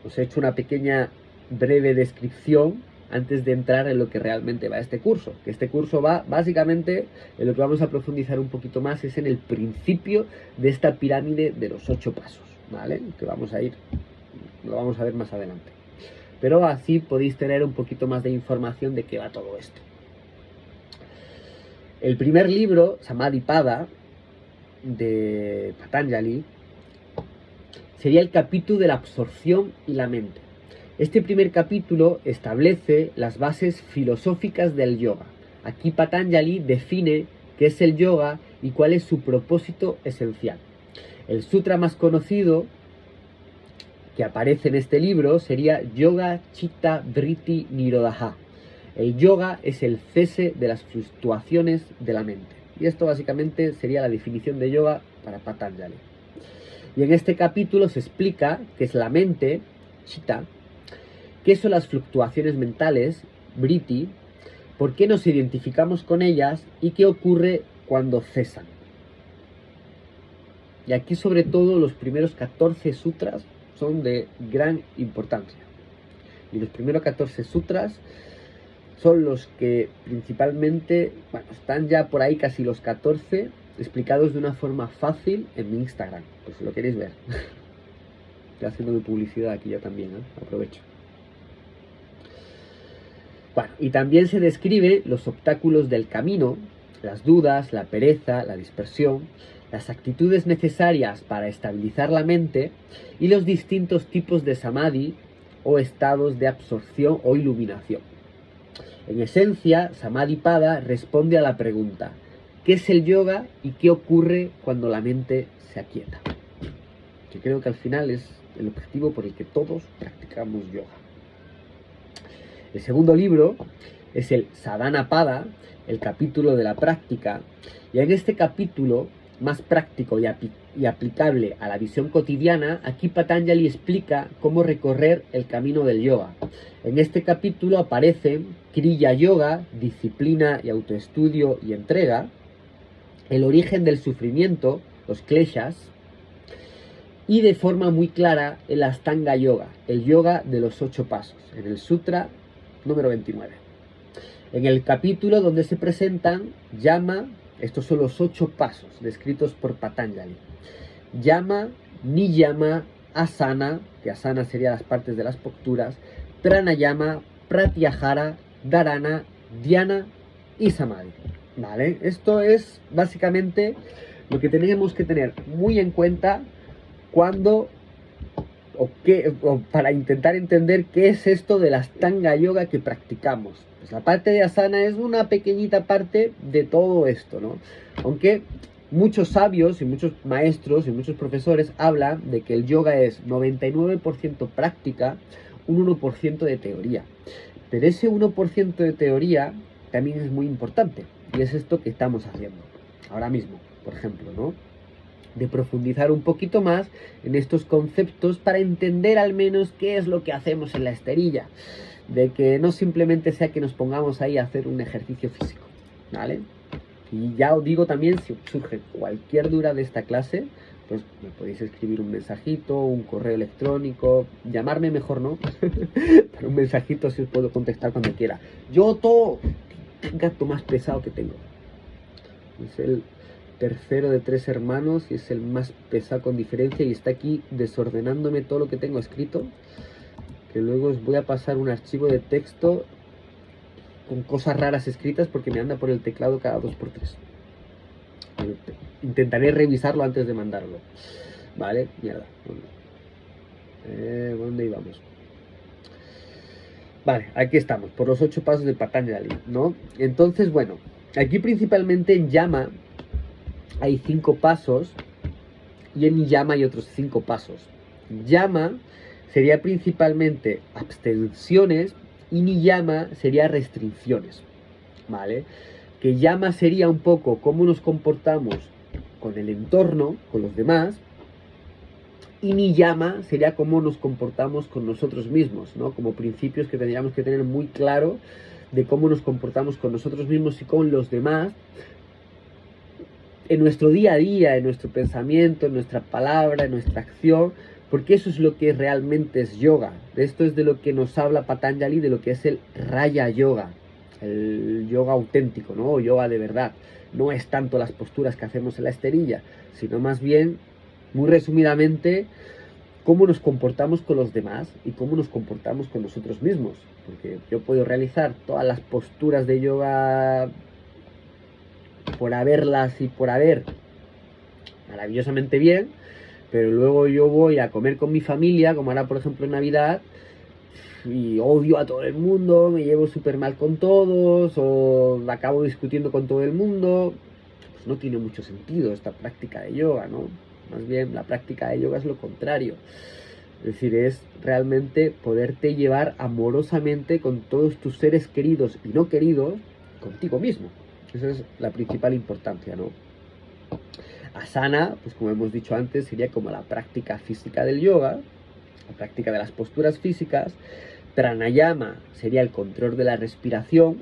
Os he hecho una pequeña breve descripción antes de entrar en lo que realmente va este curso. Que este curso va, básicamente, en lo que vamos a profundizar un poquito más es en el principio de esta pirámide de los 8 pasos, ¿vale? Que vamos a ir, lo vamos a ver más adelante. Pero así podéis tener un poquito más de información de qué va todo esto. El primer libro, Samadhipada, de Patanjali, sería el capítulo de la absorción y la mente. Este primer capítulo establece las bases filosóficas del yoga. Aquí Patanjali define qué es el yoga y cuál es su propósito esencial. El sutra más conocido que aparece en este libro sería Yoga Chitta Vritti Nirodha. El yoga es el cese de las fluctuaciones de la mente. Y esto básicamente sería la definición de yoga para Patanjali. Y en este capítulo se explica qué es la mente, chitta, qué son las fluctuaciones mentales, vritti, por qué nos identificamos con ellas y qué ocurre cuando cesan. Y aquí sobre todo los primeros 14 sutras son de gran importancia. Y los primeros 14 sutras son los que principalmente, bueno, están ya por ahí casi los 14 explicados de una forma fácil en mi Instagram, pues si lo queréis ver. Estoy haciendo mi publicidad aquí ya también, aprovecho. Bueno, y también se describe los obstáculos del camino, las dudas, la pereza, la dispersión, las actitudes necesarias para estabilizar la mente y los distintos tipos de samadhi o estados de absorción o iluminación. En esencia, Samadhipada responde a la pregunta: ¿qué es el yoga y qué ocurre cuando la mente se aquieta? Que creo que al final es el objetivo por el que todos practicamos yoga. El segundo libro es el Sadhanapada, el capítulo de la práctica, y en este capítulo, más práctico y aplicable a la visión cotidiana, aquí Patanjali explica cómo recorrer el camino del yoga. En este capítulo aparecen Kriya Yoga, disciplina y autoestudio y entrega, el origen del sufrimiento, los kleshas, y de forma muy clara el Astanga Yoga, el yoga de los 8 pasos, en el sutra número 29. En el capítulo donde se presentan Yama, estos son los 8 pasos descritos por Patanjali: Yama, Niyama, Asana, que asana sería las partes de las posturas, Pranayama, Pratyahara, Dharana, Dhyana y Samadhi. ¿Vale? Esto es básicamente lo que tenemos que tener muy en cuenta cuando o para intentar entender qué es esto de la Astanga Yoga que practicamos. Pues la parte de asana es una pequeñita parte de todo esto, ¿no? Aunque muchos sabios y muchos maestros y muchos profesores hablan de que el yoga es 99% práctica, un 1% de teoría. Pero ese 1% de teoría también es muy importante, y es esto que estamos haciendo ahora mismo, por ejemplo, ¿no? De profundizar un poquito más en estos conceptos para entender al menos qué es lo que hacemos en la esterilla, de que no simplemente sea que nos pongamos ahí a hacer un ejercicio físico, ¿vale? Y ya os digo también, si surge cualquier duda de esta clase, pues me podéis escribir un mensajito, un correo electrónico, llamarme mejor no, pero un mensajito si os puedo contestar cuando quiera. Yo todo gato más pesado que tengo. Es el tercero de 3 hermanos y es el más pesado con diferencia, y está aquí desordenándome todo lo que tengo escrito, que luego os voy a pasar un archivo de texto con cosas raras escritas porque me anda por el teclado cada 2x3. Intentaré revisarlo antes de mandarlo. Vale, mierda. ¿Dónde íbamos? Vale, aquí estamos, por los 8 pasos de Patanjali, ¿no? Entonces, bueno, aquí principalmente en Yama hay 5 pasos y en Niyama hay otros 5 pasos. Yama sería principalmente abstenciones y Niyama sería restricciones, ¿vale? Que Yama sería un poco cómo nos comportamos con el entorno, con los demás, y Niyama sería cómo nos comportamos con nosotros mismos, ¿no? Como principios que tendríamos que tener muy claro de cómo nos comportamos con nosotros mismos y con los demás, en nuestro día a día, en nuestro pensamiento, en nuestra palabra, en nuestra acción, porque eso es lo que realmente es yoga. De esto es de lo que nos habla Patanjali, de lo que es el Raya Yoga, el yoga auténtico, ¿no? O yoga de verdad. No es tanto las posturas que hacemos en la esterilla, sino más bien, muy resumidamente, cómo nos comportamos con los demás y cómo nos comportamos con nosotros mismos. Porque yo puedo realizar todas las posturas de yoga por haberlas y por haber maravillosamente bien, pero luego yo voy a comer con mi familia, como ahora por ejemplo en Navidad, y odio a todo el mundo, me llevo súper mal con todos, o acabo discutiendo con todo el mundo. Pues no tiene mucho sentido esta práctica de yoga, ¿no? Más bien la práctica de yoga es lo contrario. Es decir, es realmente poderte llevar amorosamente con todos tus seres queridos y no queridos, contigo mismo. Esa es la principal importancia, ¿no? Asana, pues como hemos dicho antes, sería como la práctica física del yoga, la práctica de las posturas físicas. Pranayama sería el control de la respiración.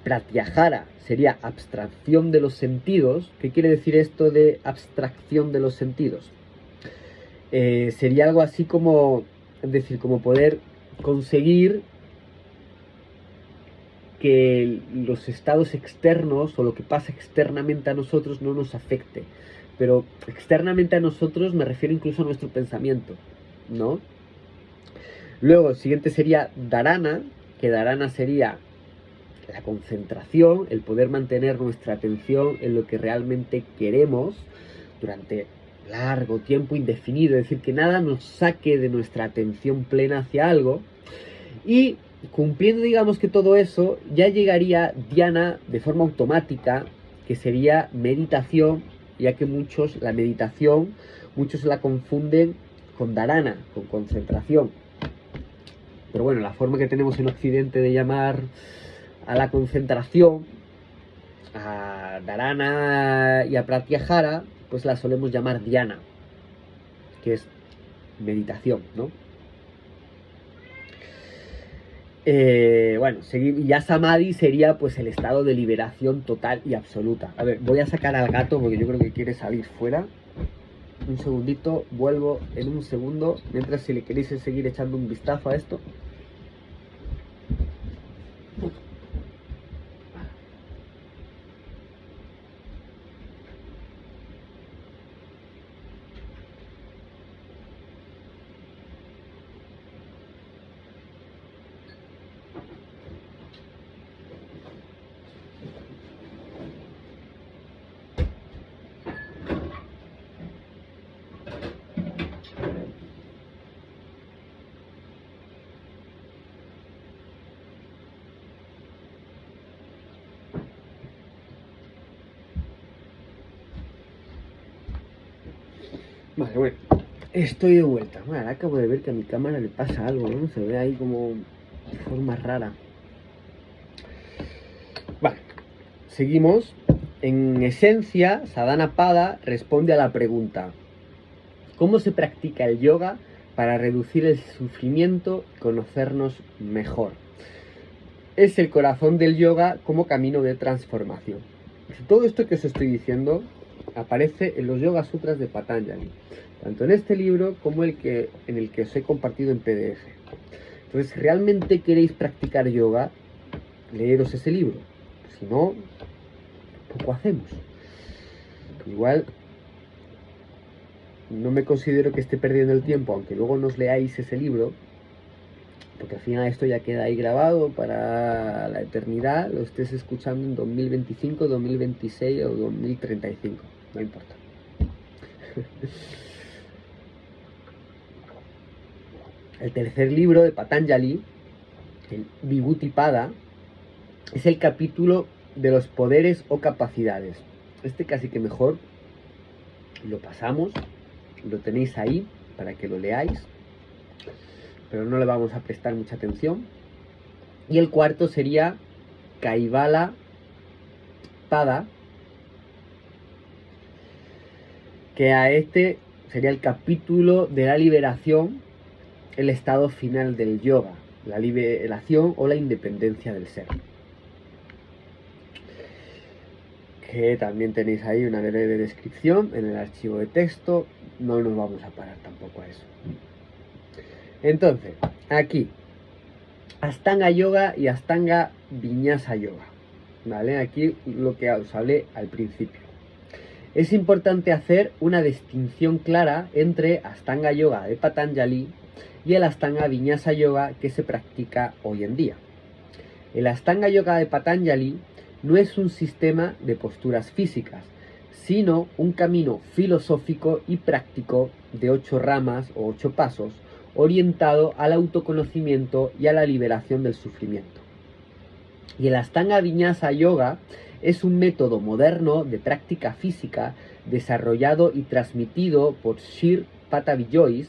Pratyahara sería abstracción de los sentidos. ¿Qué quiere decir esto de abstracción de los sentidos? Sería algo así como, es decir, como poder conseguir que los estados externos o lo que pasa externamente a nosotros no nos afecte. Pero externamente a nosotros me refiero incluso a nuestro pensamiento, ¿no? Luego, el siguiente sería dharana, que dharana sería la concentración, el poder mantener nuestra atención en lo que realmente queremos durante largo tiempo indefinido, es decir, que nada nos saque de nuestra atención plena hacia algo. Y cumpliendo, digamos, que todo eso, ya llegaría dhyana de forma automática, que sería meditación, ya que muchos la meditación, muchos la confunden con dharana, con concentración. Pero bueno, la forma que tenemos en Occidente de llamar a la concentración, a dharana y a pratyahara, pues la solemos llamar dhyana, que es meditación, ¿no? Bueno, ya samadhi sería pues el estado de liberación total y absoluta. A ver, voy a sacar al gato porque yo creo que quiere salir fuera. Un segundito, vuelvo en un segundo, mientras si le queréis seguir echando un vistazo a esto. Vale, bueno, estoy de vuelta. Bueno, acabo de ver que a mi cámara le pasa algo, ¿no? Se ve ahí como de forma rara. Vale, seguimos. En esencia, Sadhana Pada responde a la pregunta: ¿cómo se practica el yoga para reducir el sufrimiento y conocernos mejor? Es el corazón del yoga como camino de transformación. Todo esto que os estoy diciendo aparece en los Yoga Sutras de Patanjali, tanto en este libro como en el que os he compartido en PDF. Entonces, si realmente queréis practicar yoga, leeros ese libro. Si no, poco hacemos. Igual no me considero que esté perdiendo el tiempo, aunque luego nos leáis ese libro, porque al final esto ya queda ahí grabado para la eternidad, lo estés escuchando en 2025, 2026 o 2035, no importa. El tercer libro de Patanjali, el Vibhuti-pada, es el capítulo de los poderes o capacidades. Este casi que mejor lo pasamos, lo tenéis ahí para que lo leáis, pero no le vamos a prestar mucha atención. Y el cuarto sería Kaivala-pada, que a este sería el capítulo de la liberación, el estado final del yoga, la liberación o la independencia del ser. Que también tenéis ahí una breve descripción en el archivo de texto, no nos vamos a parar tampoco a eso. Entonces, aquí, Ashtanga Yoga y Ashtanga Vinyasa Yoga, ¿vale? Aquí lo que os hablé al principio. Es importante hacer una distinción clara entre Ashtanga Yoga de Patanjali y el Ashtanga Vinyasa Yoga que se practica hoy en día. El Ashtanga Yoga de Patanjali no es un sistema de posturas físicas, sino un camino filosófico y práctico de 8 ramas o 8 pasos, orientado al autoconocimiento y a la liberación del sufrimiento. Y el Ashtanga Vinyasa Yoga es un método moderno de práctica física desarrollado y transmitido por Sri Patavijois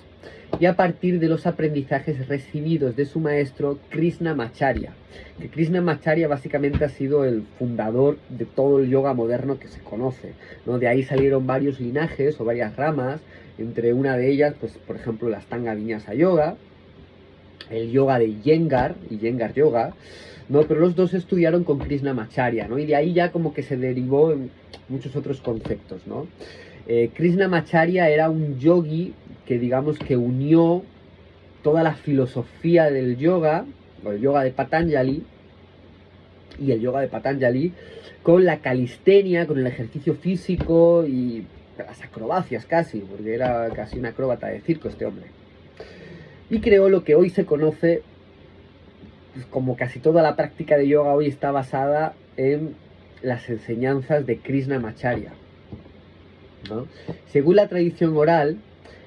y a partir de los aprendizajes recibidos de su maestro Krishnamacharya. Que Krishnamacharya básicamente ha sido el fundador de todo el yoga moderno que se conoce, ¿no? De ahí salieron varios linajes o varias ramas, entre una de ellas, pues por ejemplo, el Ashtanga Vinyasa Yoga, el yoga de Iyengar y Iyengar Yoga, ¿no? Pero los dos estudiaron con Krishnamacharya, ¿no? Y de ahí ya como que se derivó en muchos otros conceptos, ¿no? Krishnamacharya era un yogi que digamos que unió toda la filosofía del yoga, o el yoga de Patanjali, y el yoga de Patanjali, con la calistenia, con el ejercicio físico y las acrobacias casi, porque era casi un acróbata de circo este hombre. Y creó lo que hoy se conoce, pues, como casi toda la práctica de yoga hoy está basada en las enseñanzas de Krishnamacharya, ¿no? Según la tradición oral,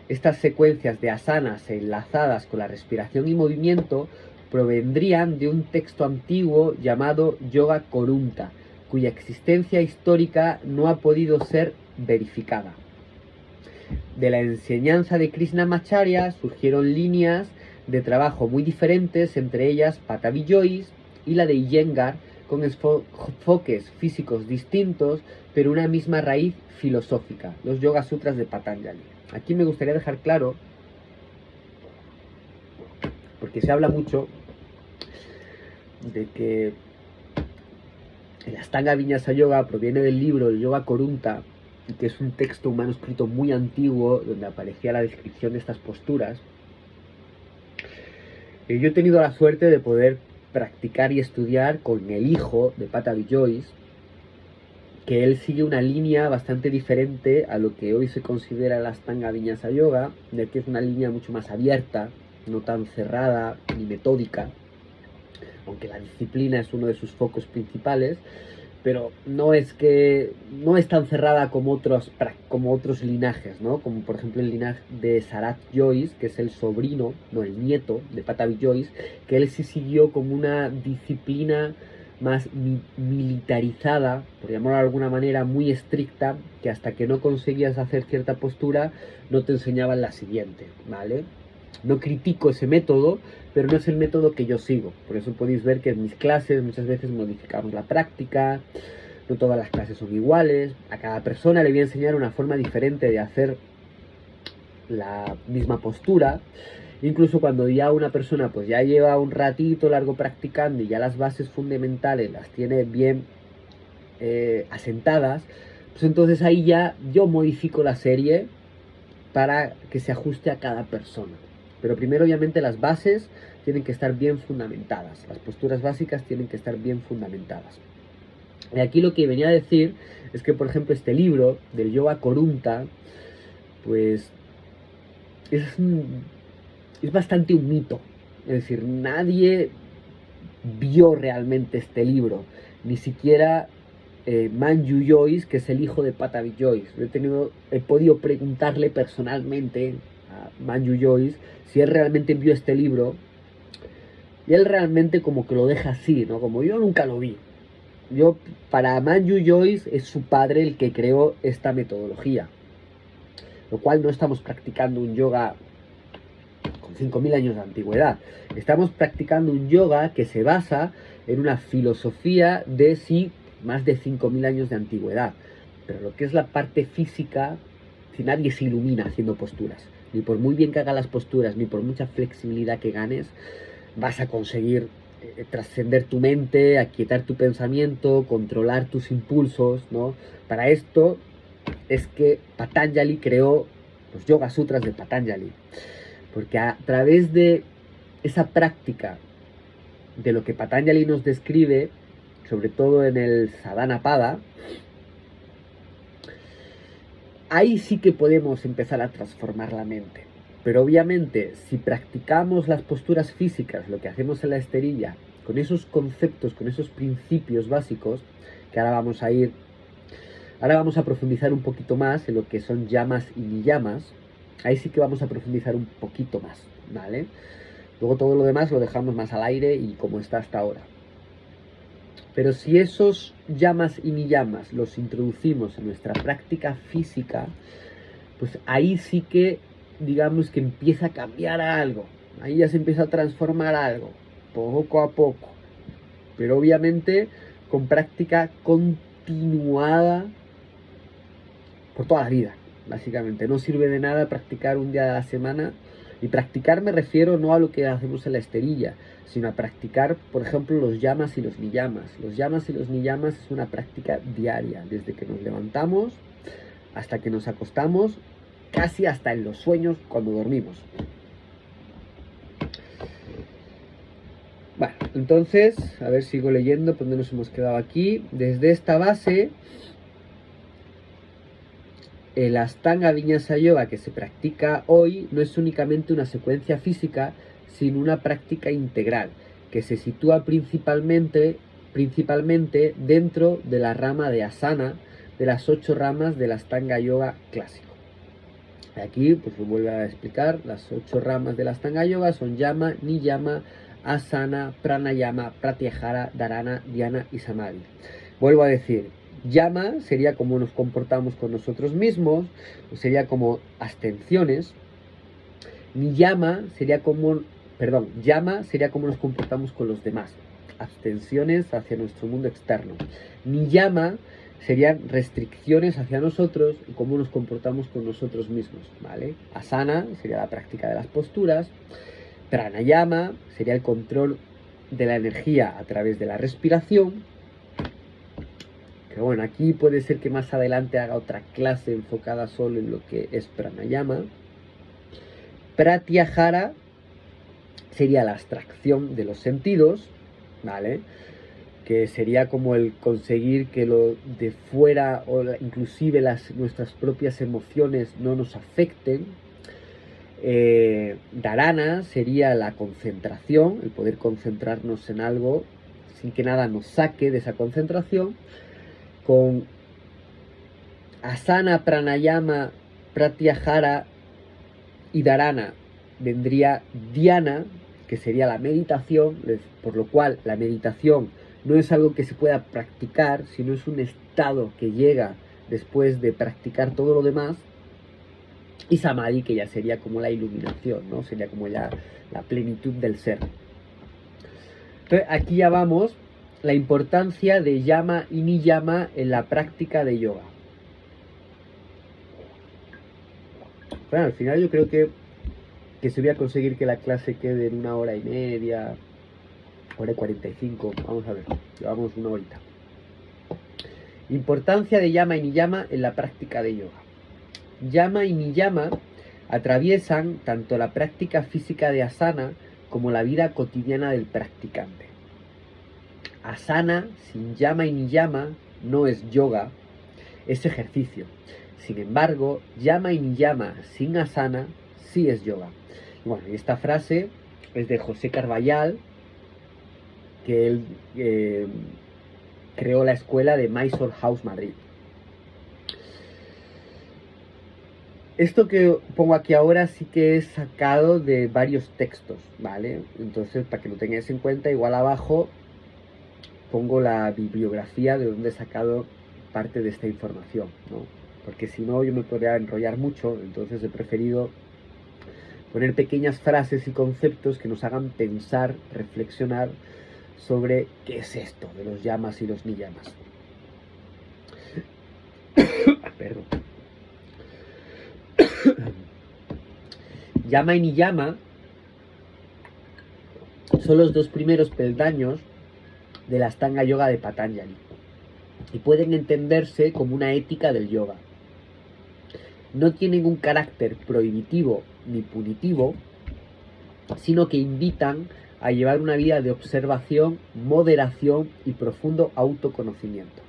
estas secuencias de asanas enlazadas con la respiración y movimiento provendrían de un texto antiguo llamado Yoga Korunta, cuya existencia histórica no ha podido ser verificada. De la enseñanza de Krishnamacharya surgieron líneas de trabajo muy diferentes, entre ellas Patabi Jois y la de Iyengar, con enfoques físicos distintos, pero una misma raíz filosófica, los Yoga Sutras de Patanjali. Aquí me gustaría dejar claro, porque se habla mucho de que el Ashtanga Vinyasa Yoga proviene del libro El Yoga Korunta, que es un texto, un manuscrito muy antiguo donde aparecía la descripción de estas posturas. Y yo he tenido la suerte de poder practicar y estudiar con el hijo de Patabi Jois, que él sigue una línea bastante diferente a lo que hoy se considera el Ashtanga Vinyasa Yoga, ya que es una línea mucho más abierta, no tan cerrada ni metódica, aunque la disciplina es uno de sus focos principales, pero no es tan cerrada como otros linajes, ¿no? Como por ejemplo el linaje de Sarath Jois, que es el sobrino, no el nieto de Patabi Jois, que él sí siguió como una disciplina más militarizada, por llamarlo de alguna manera, muy estricta, que hasta que no conseguías hacer cierta postura no te enseñaban la siguiente, ¿vale? No critico ese método, pero no es el método que yo sigo. Por eso podéis ver que en mis clases muchas veces modificamos la práctica, no todas las clases son iguales, a cada persona le voy a enseñar una forma diferente de hacer la misma postura. Incluso cuando ya una persona pues ya lleva un ratito largo practicando y ya las bases fundamentales las tiene bien asentadas, pues entonces ahí ya yo modifico la serie para que se ajuste a cada persona. Pero primero obviamente las bases tienen que estar bien fundamentadas, las posturas básicas tienen que estar bien fundamentadas. Y aquí lo que venía a decir es que, por ejemplo, este libro del Yoga Korunta, pues es bastante un mito. Es decir, nadie vio realmente este libro, ni siquiera Manju Jois, que es el hijo de Patabi Jois. He podido preguntarle personalmente a Manju Jois si él realmente vio este libro, y él realmente como que lo deja así, ¿no? Como yo nunca lo vi. Para Manju Jois es su padre el que creó esta metodología, lo cual no estamos practicando un yoga con 5.000 años de antigüedad. Estamos practicando un yoga que se basa en una filosofía de sí más de 5.000 años de antigüedad. Pero lo que es la parte física, si nadie se ilumina haciendo posturas, ni por muy bien que hagas las posturas, ni por mucha flexibilidad que ganes, vas a conseguir trascender tu mente, aquietar tu pensamiento, controlar tus impulsos, ¿no? Para esto es que Patanjali creó los Yoga Sutras de Patanjali, porque a través de esa práctica de lo que Patanjali nos describe, sobre todo en el Sadhana Pada, ahí sí que podemos empezar a transformar la mente. Pero obviamente, si practicamos las posturas físicas, lo que hacemos en la esterilla, con esos conceptos, con esos principios básicos, que ahora vamos a profundizar un poquito más en lo que son llamas y niyamas, ahí sí que vamos a profundizar un poquito más, ¿vale? Luego todo lo demás lo dejamos más al aire y como está hasta ahora. Pero si esos llamas y niyamas los introducimos en nuestra práctica física, pues ahí sí que, digamos que empieza a cambiar algo. Ahí ya se empieza a transformar algo, poco a poco. Pero obviamente con práctica continuada por toda la vida, básicamente. No sirve de nada practicar un día a la semana Y practicar me refiero no a lo que hacemos en la esterilla, sino a practicar, por ejemplo, los yamas y los niyamas. Los yamas y los niyamas es una práctica diaria, desde que nos levantamos hasta que nos acostamos, casi hasta en los sueños cuando dormimos. Bueno, entonces, a ver, sigo leyendo, ¿por dónde nos hemos quedado aquí? Desde esta base, el Ashtanga Vinyasa Yoga que se practica hoy no es únicamente una secuencia física, sino una práctica integral, que se sitúa principalmente dentro de la rama de Asana, de las 8 ramas del Ashtanga Yoga clásico. Aquí, pues lo vuelvo a explicar, las 8 ramas del Ashtanga Yoga son Yama, Niyama, Asana, Pranayama, Pratyahara, Dharana, Dhyana y Samadhi. Vuelvo a decir, Yama sería como nos comportamos con nosotros mismos, sería como abstenciones. Niyama sería como, Yama sería como nos comportamos con los demás, abstenciones hacia nuestro mundo externo. Niyama serían restricciones hacia nosotros y cómo nos comportamos con nosotros mismos, ¿vale? Asana sería la práctica de las posturas. Pranayama sería el control de la energía a través de la respiración. Que bueno, aquí puede ser que más adelante haga otra clase enfocada solo en lo que es pranayama. Pratyahara sería la abstracción de los sentidos, ¿vale? Que sería como el conseguir que lo de fuera o inclusive nuestras propias emociones no nos afecten. Dharana sería la concentración, el poder concentrarnos en algo sin que nada nos saque de esa concentración. Con Asana, Pranayama, Pratyahara y Dharana vendría Dhyana, que sería la meditación, por lo cual la meditación no es algo que se pueda practicar, sino es un estado que llega después de practicar todo lo demás. Y Samadhi, que ya sería como la iluminación, ¿no? Sería como ya la plenitud del ser. Entonces, aquí ya vamos la importancia de Yama y Niyama en la práctica de yoga. Bueno, al final yo creo que se voy a conseguir que la clase quede en 1 hora y media, 1 hora y 45, vamos a ver, llevamos 1 horita. Importancia de Yama y Niyama en la práctica de yoga. Yama y Niyama atraviesan tanto la práctica física de asana como la vida cotidiana del practicante. Asana sin Yama y Niyama no es yoga, es ejercicio. Sin embargo, Yama y Niyama sin asana sí es yoga. Y bueno, esta frase es de José Carballal, que él creó la escuela de Mysore House Madrid. Esto que pongo aquí ahora sí que es sacado de varios textos, ¿vale? Entonces, para que lo tengáis en cuenta, igual abajo pongo la bibliografía de donde he sacado parte de esta información, ¿no? Porque si no yo me podría enrollar mucho, entonces he preferido poner pequeñas frases y conceptos que nos hagan pensar, reflexionar sobre qué es esto de los yamas y los niyamas. Perdón. Yama y Niyama son los 2 primeros peldaños de la Ashtanga Yoga de Patanjali y pueden entenderse como una ética del yoga. No tienen un carácter prohibitivo ni punitivo, sino que invitan a llevar una vida de observación, moderación y profundo autoconocimiento.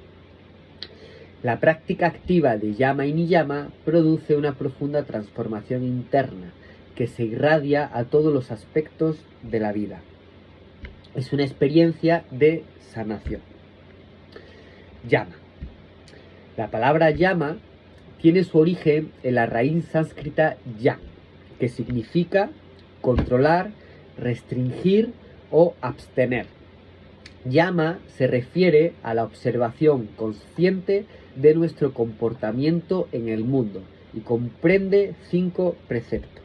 La práctica activa de Yama y Niyama produce una profunda transformación interna que se irradia a todos los aspectos de la vida. Es una experiencia de sanación. Yama. La palabra Yama tiene su origen en la raíz sánscrita yam, que significa controlar, restringir o abstener. Yama se refiere a la observación consciente de nuestro comportamiento en el mundo y comprende 5 preceptos.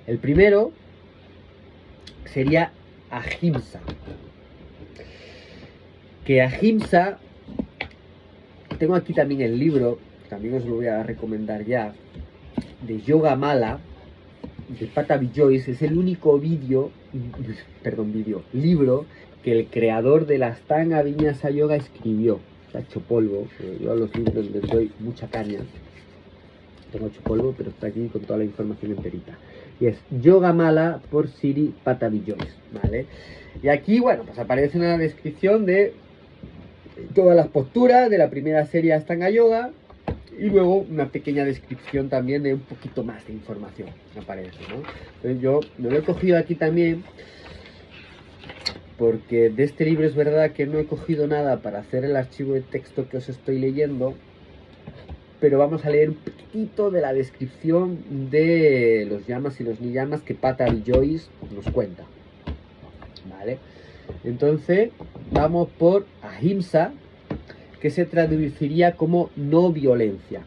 El primero sería ahimsa. Que ahimsa, tengo aquí también el libro, también os lo voy a recomendar ya, de Yoga Mala, de Patabi Joyce es el único libro que el creador de la Astanga Vinyasa Yoga escribió. Está hecho polvo, yo a los libros les doy mucha caña. Tengo hecho polvo, pero está aquí con toda la información enterita. Y es Yoga Mala por Siri Patabi Joyce, ¿vale? Y aquí, bueno, pues aparece una descripción de todas las posturas de la primera serie Astanga Yoga y luego una pequeña descripción también de un poquito más de información aparece, ¿no? Entonces yo me lo he cogido aquí también porque de este libro es verdad que no he cogido nada para hacer el archivo de texto que os estoy leyendo, pero vamos a leer un poquitito de la descripción de los yamas y los niyamas que Patabi Joyce nos cuenta, ¿vale? Entonces vamos por ahimsa, que se traduciría como no violencia.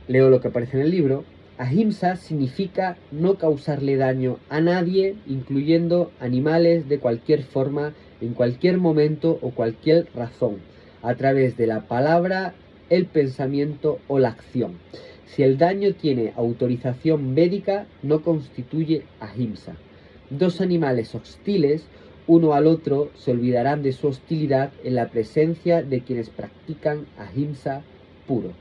Leo lo que aparece en el libro. Ahimsa significa no causarle daño a nadie, incluyendo animales de cualquier forma, en cualquier momento o cualquier razón, a través de la palabra, el pensamiento o la acción. Si el daño tiene autorización médica, no constituye ahimsa. Dos animales hostiles, uno al otro, se olvidarán de su hostilidad en la presencia de quienes practican ahimsa puro.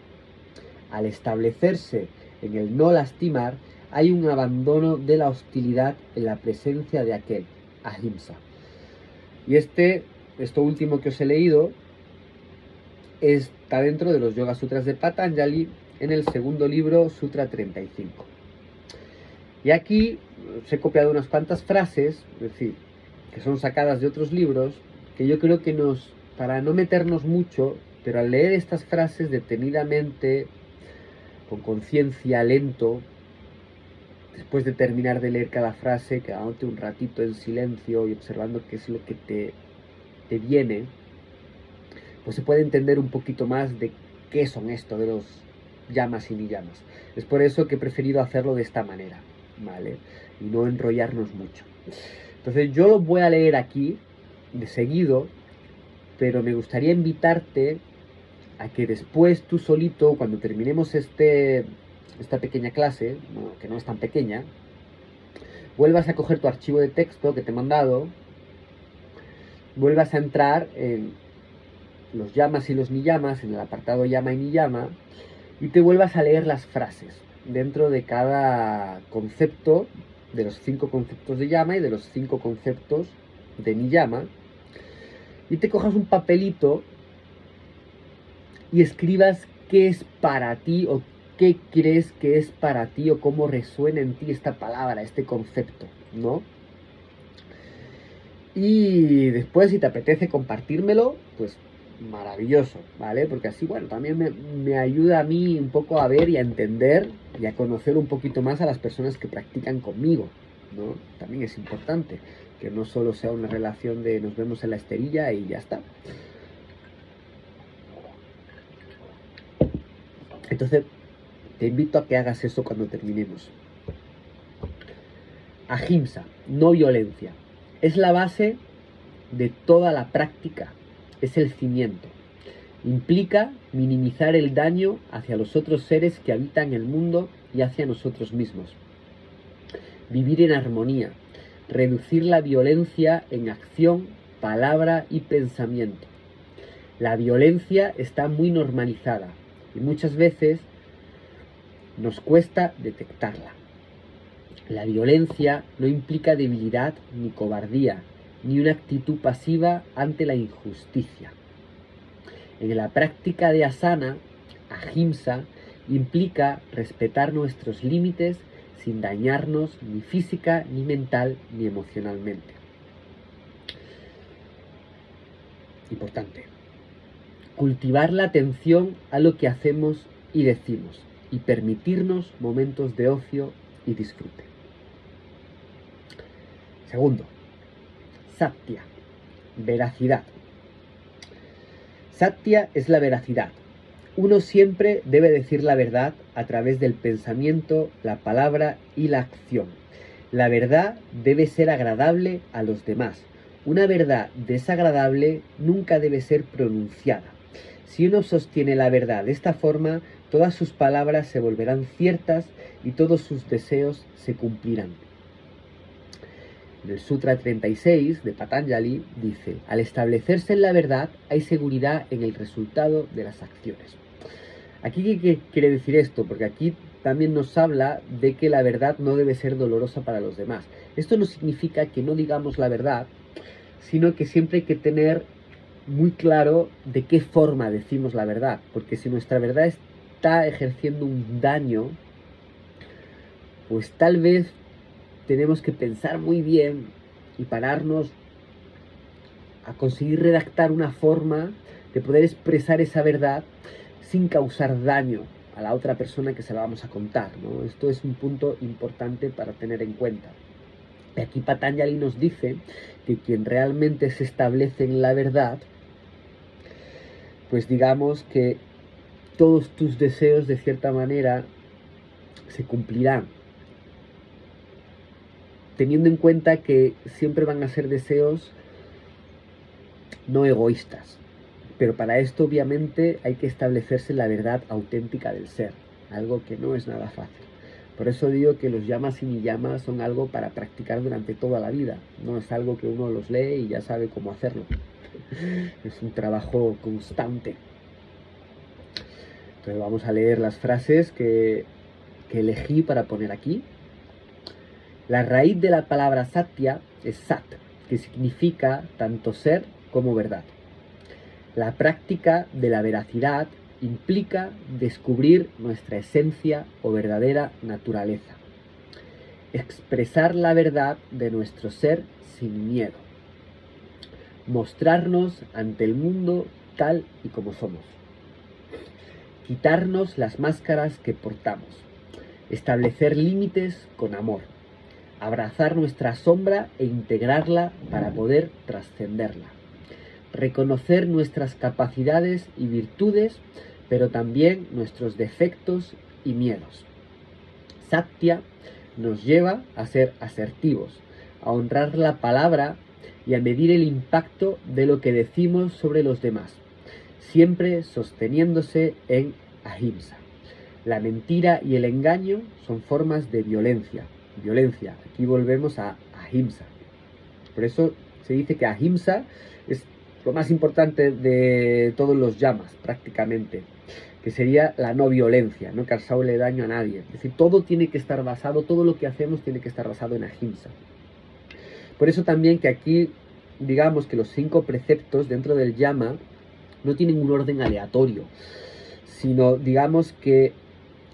Al establecerse en el no lastimar, hay un abandono de la hostilidad en la presencia de aquel, ahimsa. Y esto último que os he leído, está dentro de los Yoga Sutras de Patanjali, en el segundo libro, Sutra 35. Y aquí os he copiado unas cuantas frases, es decir, que son sacadas de otros libros, que yo creo que para no meternos mucho, pero al leer estas frases detenidamente, con conciencia, lento, después de terminar de leer cada frase, quedándote un ratito en silencio y observando qué es lo que te viene, pues se puede entender un poquito más de qué son esto de los yamas y niyamas. Es por eso que he preferido hacerlo de esta manera, ¿vale? Y no enrollarnos mucho. Entonces yo lo voy a leer aquí, de seguido, pero me gustaría invitarte a que después tú solito, cuando terminemos esta pequeña clase, que no es tan pequeña, vuelvas a coger tu archivo de texto que te he mandado, vuelvas a entrar en los yamas y los niyamas, en el apartado yama y niyama, y te vuelvas a leer las frases dentro de cada concepto, de los 5 conceptos de yama y de los 5 conceptos de niyama, y te cojas un papelito y escribas qué es para ti o qué crees que es para ti o cómo resuena en ti esta palabra, este concepto, ¿no? Y después, si te apetece compartírmelo, pues maravilloso, ¿vale? Porque así, bueno, también me ayuda a mí un poco a ver y a entender y a conocer un poquito más a las personas que practican conmigo, ¿no? También es importante que no solo sea una relación de nos vemos en la esterilla y ya está. Entonces, te invito a que hagas eso cuando terminemos. Ahimsa, no violencia. Es la base de toda la práctica, es el cimiento. Implica minimizar el daño hacia los otros seres que habitan el mundo y hacia nosotros mismos. Vivir en armonía, reducir la violencia en acción, palabra y pensamiento. La violencia está muy normalizada y muchas veces nos cuesta detectarla. La violencia no implica debilidad ni cobardía, ni una actitud pasiva ante la injusticia. En la práctica de asana, ahimsa, implica respetar nuestros límites sin dañarnos ni física, ni mental, ni emocionalmente. Importante. Cultivar la atención a lo que hacemos y decimos y permitirnos momentos de ocio y disfrute. Segundo, Satya, veracidad. Satya es la veracidad. Uno siempre debe decir la verdad a través del pensamiento, la palabra y la acción. La verdad debe ser agradable a los demás. Una verdad desagradable nunca debe ser pronunciada. Si uno sostiene la verdad de esta forma, todas sus palabras se volverán ciertas y todos sus deseos se cumplirán. En el Sutra 36 de Patanjali dice: al establecerse en la verdad hay seguridad en el resultado de las acciones. Aquí, ¿qué quiere decir esto? Porque aquí también nos habla de que la verdad no debe ser dolorosa para los demás. Esto no significa que no digamos la verdad, sino que siempre hay que tener muy claro de qué forma decimos la verdad, porque si nuestra verdad está ejerciendo un daño, pues tal vez tenemos que pensar muy bien y pararnos a conseguir redactar una forma de poder expresar esa verdad sin causar daño a la otra persona que se la vamos a contar, ¿no? Esto es un punto importante para tener en cuenta. Y aquí Patanjali nos dice que quien realmente se establece en la verdad, pues digamos que todos tus deseos de cierta manera se cumplirán, teniendo en cuenta que siempre van a ser deseos no egoístas. Pero para esto obviamente hay que establecerse la verdad auténtica del ser, algo que no es nada fácil. Por eso digo que los yamas y niyamas son algo para practicar durante toda la vida, no es algo que uno los lee y ya sabe cómo hacerlo. Es un trabajo constante. Entonces vamos a leer las frases que elegí para poner aquí. La raíz de la palabra satya es sat, que significa tanto ser como verdad. La práctica de la veracidad implica descubrir nuestra esencia o verdadera naturaleza. Expresar la verdad de nuestro ser sin miedo. Mostrarnos ante el mundo tal y como somos. Quitarnos las máscaras que portamos. Establecer límites con amor. Abrazar nuestra sombra e integrarla para poder trascenderla. Reconocer nuestras capacidades y virtudes, pero también nuestros defectos y miedos. Satya nos lleva a ser asertivos, a honrar la palabra y a medir el impacto de lo que decimos sobre los demás, siempre sosteniéndose en ahimsa. La mentira y el engaño son formas de violencia. Violencia, aquí volvemos a ahimsa. Por eso se dice que ahimsa es lo más importante de todos los yamas, prácticamente, que sería la no violencia, no causarle daño a nadie. Es decir, todo tiene que estar basado, todo lo que hacemos tiene que estar basado en ahimsa. Por eso también que aquí, digamos que los 5 preceptos dentro del yama no tienen un orden aleatorio, sino digamos que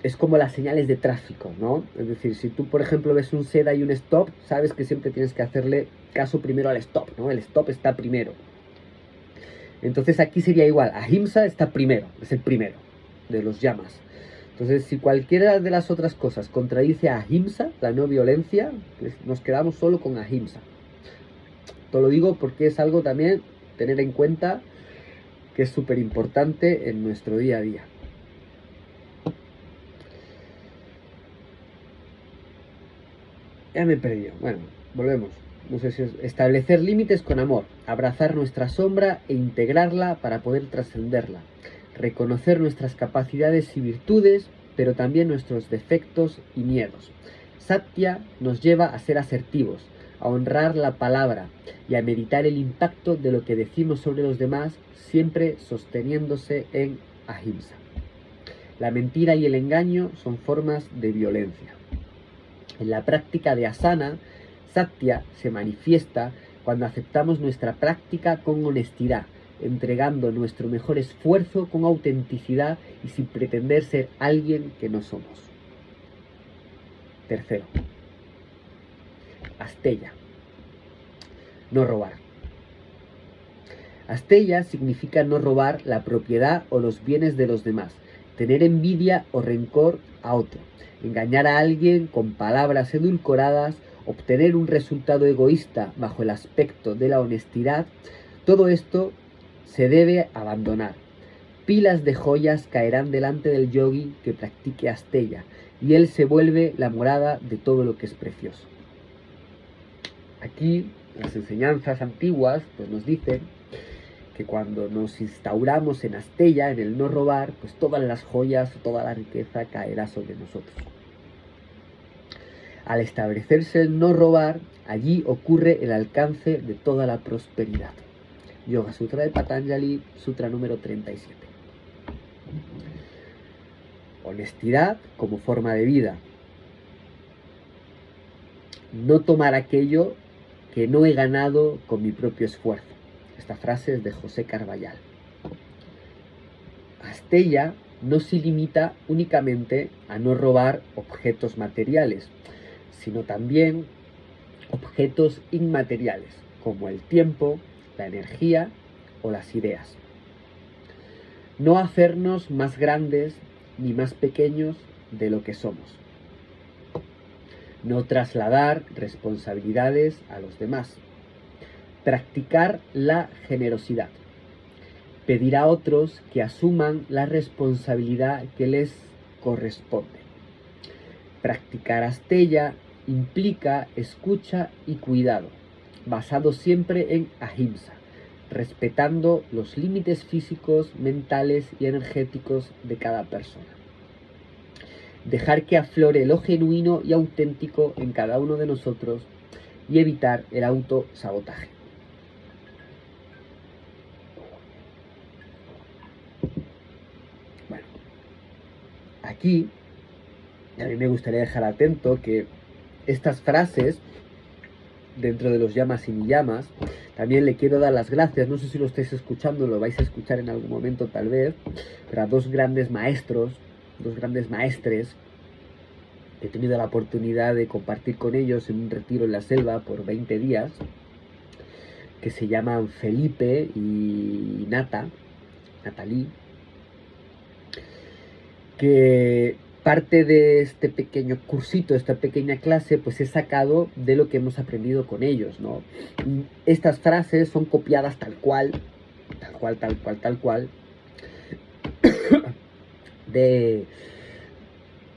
es como las señales de tráfico, ¿no? Es decir, si tú, por ejemplo, ves un seda y un stop, sabes que siempre tienes que hacerle caso primero al stop, ¿no? El stop está primero. Entonces aquí sería igual, ahimsa está primero, es el primero de los yamas. Entonces, si cualquiera de las otras cosas contradice a ahimsa, la no violencia, pues nos quedamos solo con ahimsa. Te lo digo porque es algo también tener en cuenta que es súper importante en nuestro día a día. Ya me he perdido. Bueno, volvemos. No sé si es establecer límites con amor, abrazar nuestra sombra e integrarla para poder trascenderla, reconocer nuestras capacidades y virtudes, pero también nuestros defectos y miedos. Satya nos lleva a ser asertivos, a honrar la palabra y a meditar el impacto de lo que decimos sobre los demás, siempre sosteniéndose en ahimsa. La mentira y el engaño son formas de violencia. En la práctica de asana, Satya se manifiesta cuando aceptamos nuestra práctica con honestidad, entregando nuestro mejor esfuerzo con autenticidad y sin pretender ser alguien que no somos. Tercero, Asteya, no robar. Asteya significa no robar la propiedad o los bienes de los demás, tener envidia o rencor a otro, engañar a alguien con palabras edulcoradas, obtener un resultado egoísta bajo el aspecto de la honestidad. Todo esto se debe abandonar. Pilas de joyas caerán delante del yogi que practique Asteya, y él se vuelve la morada de todo lo que es precioso. Aquí las enseñanzas antiguas pues nos dicen que cuando nos instauramos en Astella, en el no robar, pues todas las joyas, toda la riqueza caerá sobre nosotros. Al establecerse el no robar, allí ocurre el alcance de toda la prosperidad. Yoga Sutra de Patanjali, Sutra número 37. Honestidad como forma de vida. No tomar aquello que no he ganado con mi propio esfuerzo. Esta frase es de José Carballal. Astella no se limita únicamente a no robar objetos materiales, sino también objetos inmateriales, como el tiempo, la energía o las ideas. No hacernos más grandes ni más pequeños de lo que somos. No trasladar responsabilidades a los demás. Practicar la generosidad. Pedir a otros que asuman la responsabilidad que les corresponde. Practicar Astella implica escucha y cuidado, basado siempre en ahimsa, respetando los límites físicos, mentales y energéticos de cada persona. Dejar que aflore lo genuino y auténtico en cada uno de nosotros y evitar el autosabotaje. Bueno, aquí a mí me gustaría dejar atento que estas frases, dentro de los llamas y ni llamas, también le quiero dar las gracias, no sé si lo estáis escuchando, lo vais a escuchar en algún momento tal vez, pero a dos grandes maestros, dos grandes maestres, he tenido la oportunidad de compartir con ellos en un retiro en la selva por 20 días, que se llaman Felipe y Natalie, que parte de este pequeño cursito, esta pequeña clase, pues he sacado de lo que hemos aprendido con ellos, ¿no? Y estas frases son copiadas tal cual, de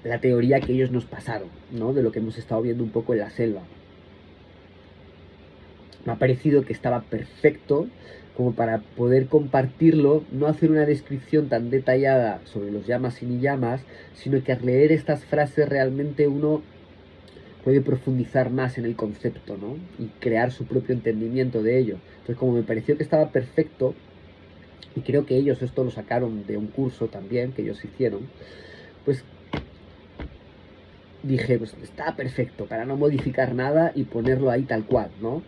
la teoría que ellos nos pasaron, ¿no? De lo que hemos estado viendo un poco en la selva. Me ha parecido que estaba perfecto como para poder compartirlo, no hacer una descripción tan detallada sobre los llamas y ni llamas, sino que al leer estas frases realmente uno puede profundizar más en el concepto, ¿no? Y crear su propio entendimiento de ello. Entonces, como me pareció que estaba perfecto, y creo que ellos esto lo sacaron de un curso también que ellos hicieron, pues dije, pues está perfecto, para no modificar nada y ponerlo ahí tal cual, ¿no?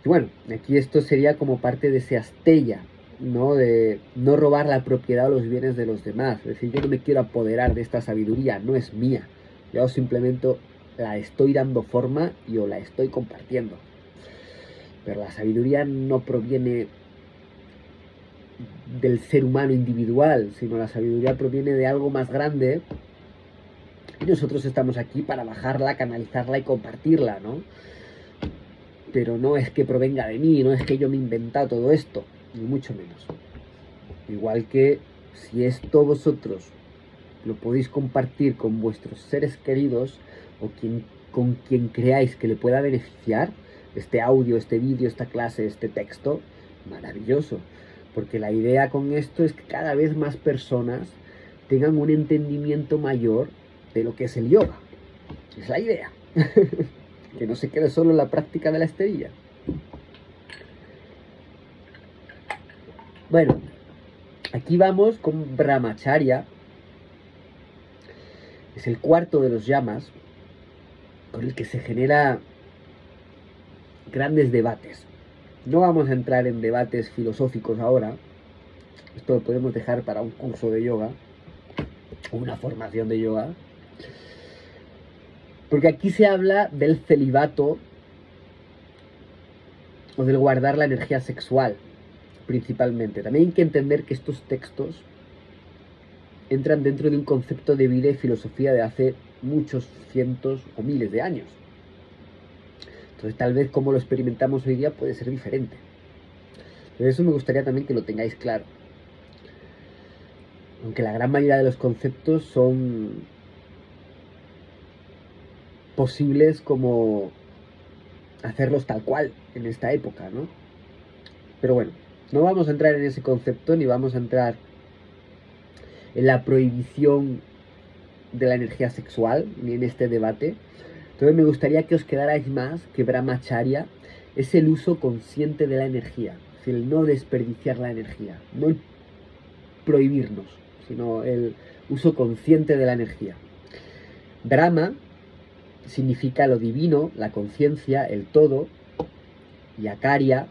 Y bueno, aquí esto sería como parte de ese Astella, ¿no? De no robar la propiedad o los bienes de los demás. Es decir, yo no me quiero apoderar de esta sabiduría, no es mía. Yo simplemente la estoy dando forma y o la estoy compartiendo. Pero la sabiduría no proviene del ser humano individual, sino la sabiduría proviene de algo más grande. Y nosotros estamos aquí para bajarla, canalizarla y compartirla, ¿no? Pero no es que provenga de mí, no es que yo me he inventado todo esto, ni mucho menos. Igual que si esto vosotros lo podéis compartir con vuestros seres queridos o con quien creáis que le pueda beneficiar, este audio, este vídeo, esta clase, este texto, maravilloso. Porque la idea con esto es que cada vez más personas tengan un entendimiento mayor de lo que es el yoga. Es la idea. Que no se quede solo en la práctica de la esterilla. Bueno, aquí vamos con Brahmacharya. Es el cuarto de los llamas con el que se genera grandes debates. No vamos a entrar en debates filosóficos ahora. Esto lo podemos dejar para un curso de yoga o una formación de yoga. Porque aquí se habla del celibato o del guardar la energía sexual, principalmente. También hay que entender que estos textos entran dentro de un concepto de vida y filosofía de hace muchos cientos o miles de años. Entonces tal vez como lo experimentamos hoy día puede ser diferente. Pero eso me gustaría también que lo tengáis claro. Aunque la gran mayoría de los conceptos son posibles como hacerlos tal cual en esta época, ¿no? Pero bueno, No vamos a entrar en ese concepto ni vamos a entrar en la prohibición de la energía sexual ni en este debate. Entonces me gustaría que os quedarais más que Brahmacharya es el uso consciente de la energía, es decir, el no desperdiciar la energía, no el prohibirnos, sino el uso consciente de la energía. Brahma significa lo divino, la conciencia, el todo, y Acharya,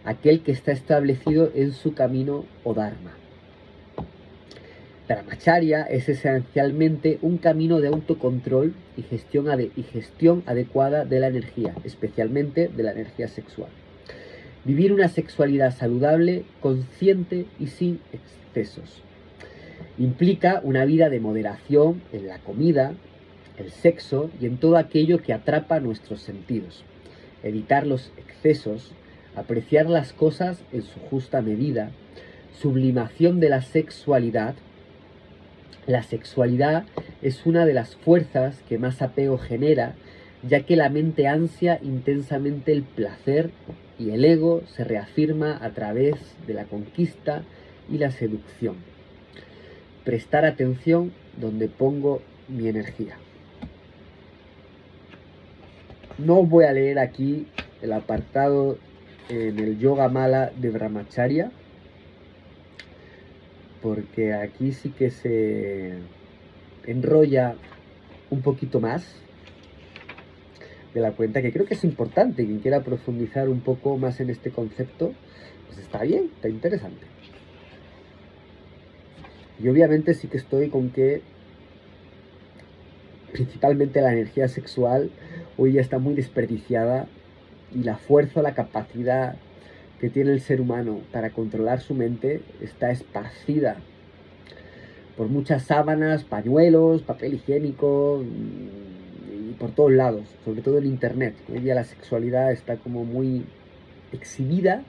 aquel que está establecido en su camino o dharma. Brahmacharya es esencialmente un camino de autocontrol y gestión adecuada de la energía, especialmente de la energía sexual. Vivir una sexualidad saludable, consciente y sin excesos. Implica una vida de moderación en la comida, el sexo y en todo aquello que atrapa nuestros sentidos. Evitar los excesos, apreciar las cosas en su justa medida, sublimación de la sexualidad. La sexualidad es una de las fuerzas que más apego genera, ya que la mente ansia intensamente el placer y el ego se reafirma a través de la conquista y la seducción. Prestar atención donde pongo mi energía. No os voy a leer aquí el apartado en el Yoga Mala de Brahmacharya, porque aquí sí que se enrolla un poquito más de la cuenta, que creo que es importante. Quien quiera profundizar un poco más en este concepto, pues está bien, está interesante. Y obviamente sí que estoy con que principalmente la energía sexual hoy ya está muy desperdiciada y la fuerza, la capacidad que tiene el ser humano para controlar su mente está esparcida por muchas sábanas, pañuelos, papel higiénico y por todos lados, sobre todo en internet. Hoy día la sexualidad está como muy exhibida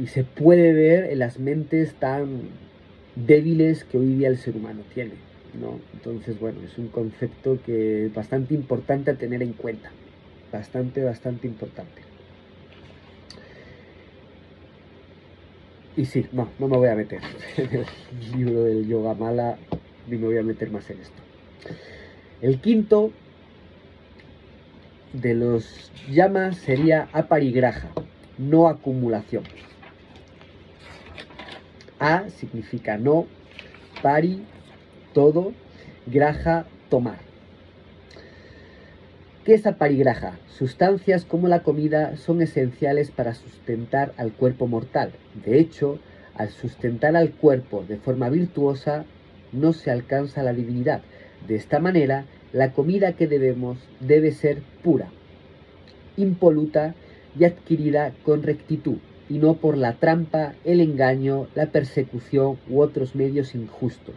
y se puede ver en las mentes tan débiles que hoy día el ser humano tiene, ¿no? Entonces, bueno, es un concepto que es bastante importante a tener en cuenta, bastante importante. Y sí, no me voy a meter en el libro del Yoga Mala, ni me voy a meter más en esto. El quinto de los yamas sería aparigraha, no acumulación. A significa no, pari, todo, graha, tomar. ¿Qué es aparigraha? Sustancias como la comida son esenciales para sustentar al cuerpo mortal. De hecho, al sustentar al cuerpo de forma virtuosa, no se alcanza la divinidad. De esta manera, la comida que debe ser pura, impoluta y adquirida con rectitud, y no por la trampa, el engaño, la persecución u otros medios injustos.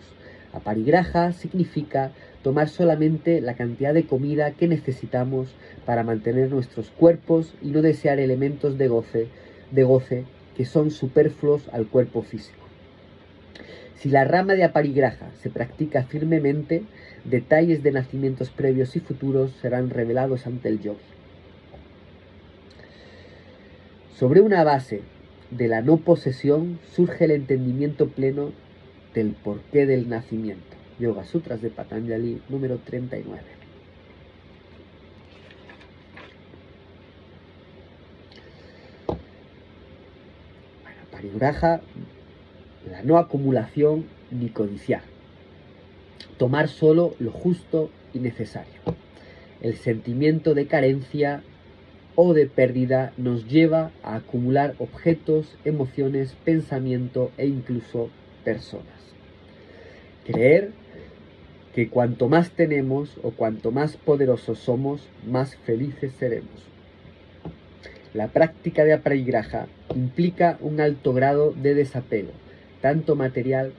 Aparigraha significa tomar solamente la cantidad de comida que necesitamos para mantener nuestros cuerpos y no desear elementos de goce que son superfluos al cuerpo físico. Si la rama de aparigraha se practica firmemente, detalles de nacimientos previos y futuros serán revelados ante el yogi. Sobre una base de la no posesión surge el entendimiento pleno del porqué del nacimiento. Yoga Sutras de Patanjali, número 39. Bueno, parigraha, la no acumulación ni codiciar. Tomar solo lo justo y necesario. El sentimiento de carencia o de pérdida nos lleva a acumular objetos, emociones, pensamiento e incluso personas. Creer que cuanto más tenemos o cuanto más poderosos somos, más felices seremos. La práctica de aparigraha implica un alto grado de desapego, tanto material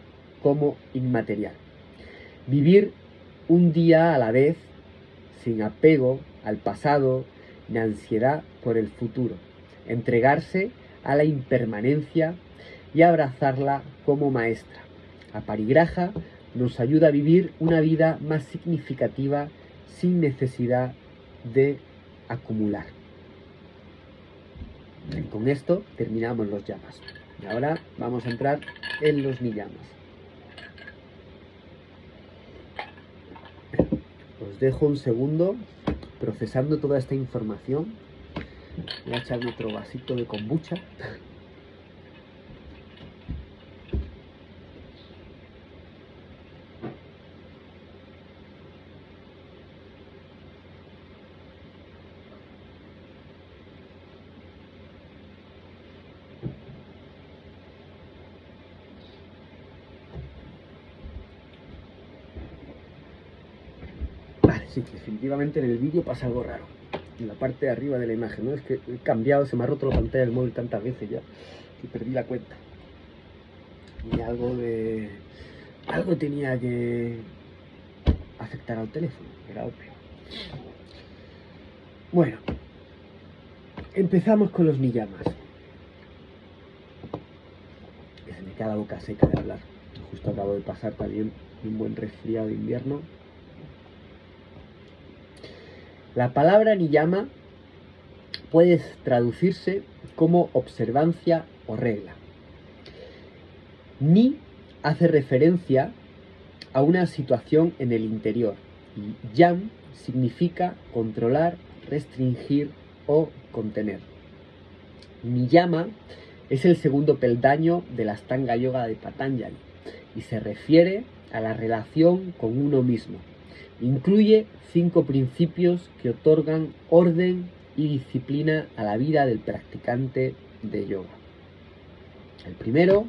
como inmaterial. Vivir un día a la vez, sin apego al pasado ni ansiedad por el futuro. Entregarse a la impermanencia y abrazarla como maestra. Aparigraha nos ayuda a vivir una vida más significativa sin necesidad de acumular. Y con esto terminamos los yamas. Y ahora vamos a entrar en los niyamas. Os dejo un segundo procesando toda esta información. Voy a echarme otro vasito de kombucha. Vale, sí, definitivamente en el vídeo pasa algo raro. En la parte de arriba de la imagen, ¿no? Es que he cambiado, se me ha roto la pantalla del móvil tantas veces ya que perdí la cuenta. Y algo tenía que afectar al teléfono, era obvio. Bueno, empezamos con los niyamas. Se me queda la boca seca de hablar. Justo acabo de pasar también un buen resfriado de invierno. La palabra niyama puede traducirse como observancia o regla. Ni hace referencia a una situación en el interior y yam significa controlar, restringir o contener. Niyama es el segundo peldaño de la Ashtanga Yoga de Patanjali y se refiere a la relación con uno mismo. Incluye 5 principios que otorgan orden y disciplina a la vida del practicante de yoga. El primero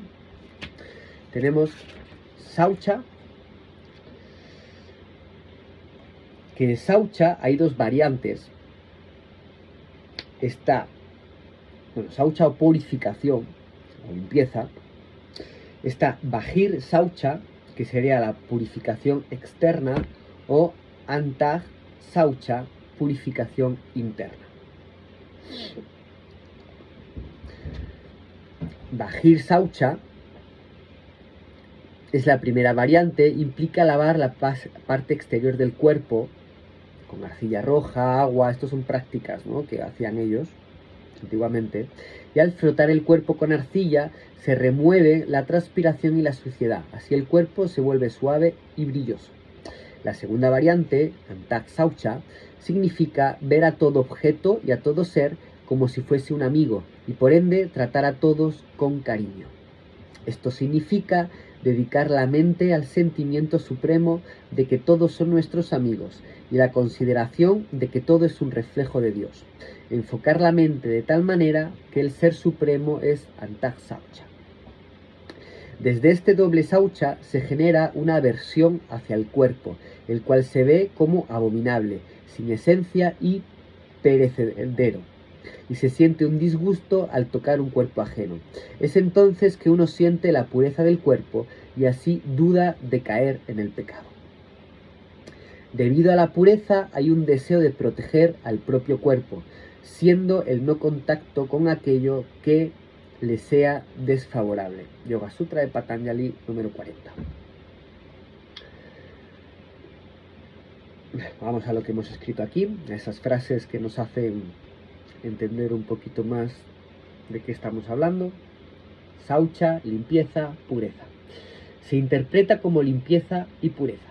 tenemos Saucha, que de Saucha hay 2 variantes. Está, Saucha o purificación o limpieza. Está Bajir Saucha, que sería la purificación externa, o Antah Saucha, purificación interna. Bajir Saucha es la primera variante, implica lavar la parte exterior del cuerpo con arcilla roja, agua. Estas son prácticas, ¿no?, que hacían ellos antiguamente. Y al frotar el cuerpo con arcilla se remueve la transpiración y la suciedad. Así el cuerpo se vuelve suave y brilloso. La segunda variante, Antah Saucha, significa ver a todo objeto y a todo ser como si fuese un amigo y por ende tratar a todos con cariño. Esto significa dedicar la mente al sentimiento supremo de que todos son nuestros amigos y la consideración de que todo es un reflejo de Dios. Enfocar la mente de tal manera que el ser supremo es Antah Saucha. Desde este doble Saucha se genera una aversión hacia el cuerpo, el cual se ve como abominable, sin esencia y perecedero, y se siente un disgusto al tocar un cuerpo ajeno. Es entonces que uno siente la pureza del cuerpo y así duda de caer en el pecado. Debido a la pureza hay un deseo de proteger al propio cuerpo, siendo el no contacto con aquello que le sea desfavorable. Yoga Sutra de Patanjali número 40. Vamos a lo que hemos escrito aquí, a esas frases que nos hacen entender un poquito más de qué estamos hablando. Saucha, limpieza, pureza. Se interpreta como limpieza y pureza.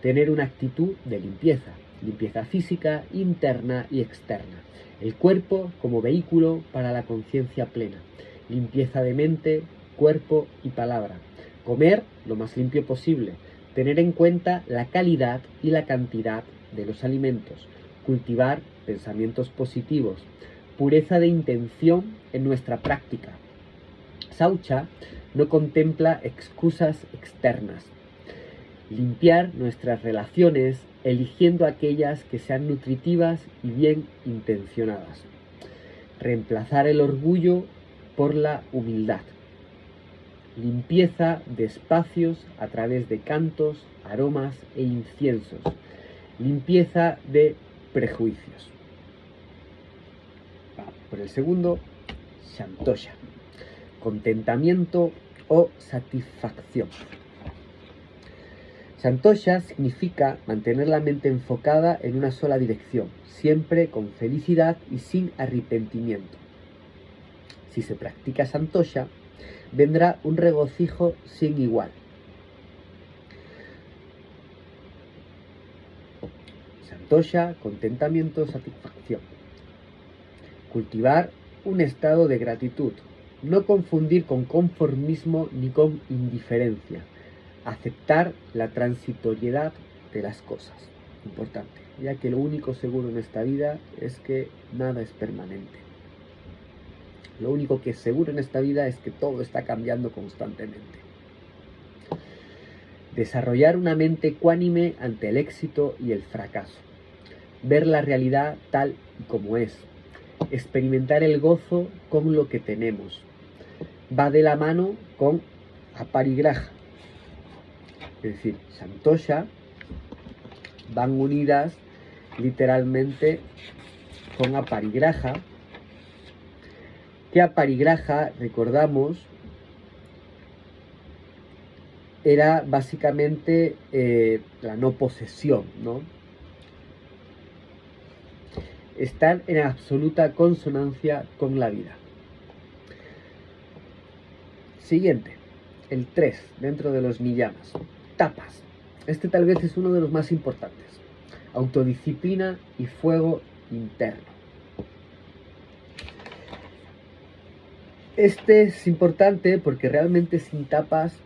Tener una actitud de limpieza, limpieza física, interna y externa. El cuerpo como vehículo para la conciencia plena. Limpieza de mente, cuerpo y palabra. Comer lo más limpio posible. Tener en cuenta la calidad y la cantidad de los alimentos. Cultivar pensamientos positivos. Pureza de intención en nuestra práctica. Saucha no contempla excusas externas. Limpiar nuestras relaciones eligiendo aquellas que sean nutritivas y bien intencionadas. Reemplazar el orgullo por la humildad. Limpieza de espacios a través de cantos, aromas e inciensos. Limpieza de prejuicios. Por el segundo, Santosha. Contentamiento o satisfacción. Santosha significa mantener la mente enfocada en una sola dirección, siempre con felicidad y sin arrepentimiento. Si se practica santosha, vendrá un regocijo sin igual. Santosha, contentamiento, satisfacción. Cultivar un estado de gratitud. No confundir con conformismo ni con indiferencia. Aceptar la transitoriedad de las cosas. Importante, ya que lo único seguro en esta vida es que nada es permanente. Lo único que es seguro en esta vida es que todo está cambiando constantemente. Desarrollar una mente ecuánime ante el éxito y el fracaso. Ver la realidad tal y como es. Experimentar el gozo con lo que tenemos. Va de la mano con aparigraha. Es decir, santosha van unidas literalmente con aparigraha. Que aparigraha, recordamos, era básicamente la no posesión, ¿no? Estar en absoluta consonancia con la vida. Siguiente, el 3, dentro de los niyamas. Tapas. Este tal vez es uno de los más importantes. Autodisciplina y fuego interno. Este es importante porque realmente sin tapas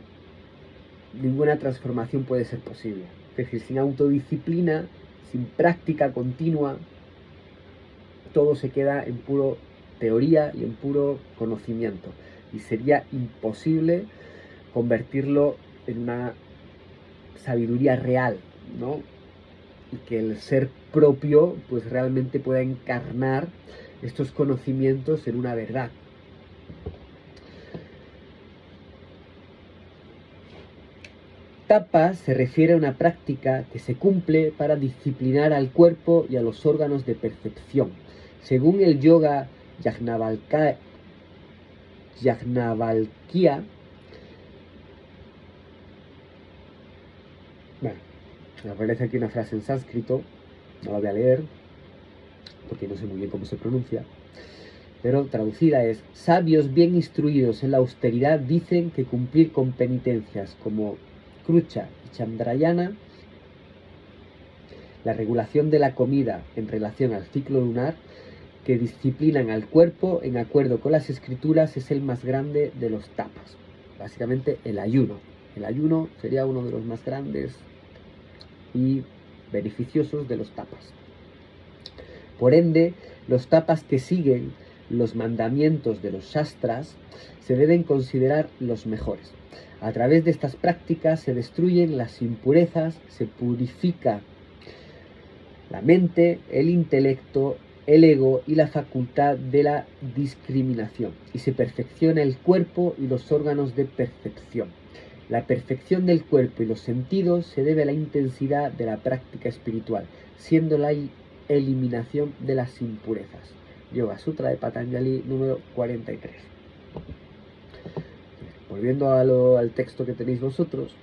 ninguna transformación puede ser posible. Es decir, sin autodisciplina, sin práctica continua, todo se queda en puro teoría y en puro conocimiento. Y sería imposible convertirlo en una sabiduría real, ¿no? Y que el ser propio pues realmente pueda encarnar estos conocimientos en una verdad. Tapa se refiere a una práctica que se cumple para disciplinar al cuerpo y a los órganos de percepción. Según el yoga Yajnavalkya, bueno, me aparece aquí una frase en sánscrito, no la voy a leer porque no sé muy bien cómo se pronuncia, pero traducida es: sabios bien instruidos en la austeridad dicen que cumplir con penitencias como Krucha y Chandrayana, la regulación de la comida en relación al ciclo lunar, que disciplinan al cuerpo en acuerdo con las escrituras, es el más grande de los tapas. Básicamente el ayuno. El ayuno sería uno de los más grandes y beneficiosos de los tapas. Por ende, los tapas que siguen los mandamientos de los shastras se deben considerar los mejores. A través de estas prácticas se destruyen las impurezas, se purifica la mente, el intelecto, el ego y la facultad de la discriminación, y se perfecciona el cuerpo y los órganos de percepción. La perfección del cuerpo y los sentidos se debe a la intensidad de la práctica espiritual, siendo la eliminación de las impurezas. Yoga Sutra de Patanjali número 43. Volviendo al texto que tenéis vosotros,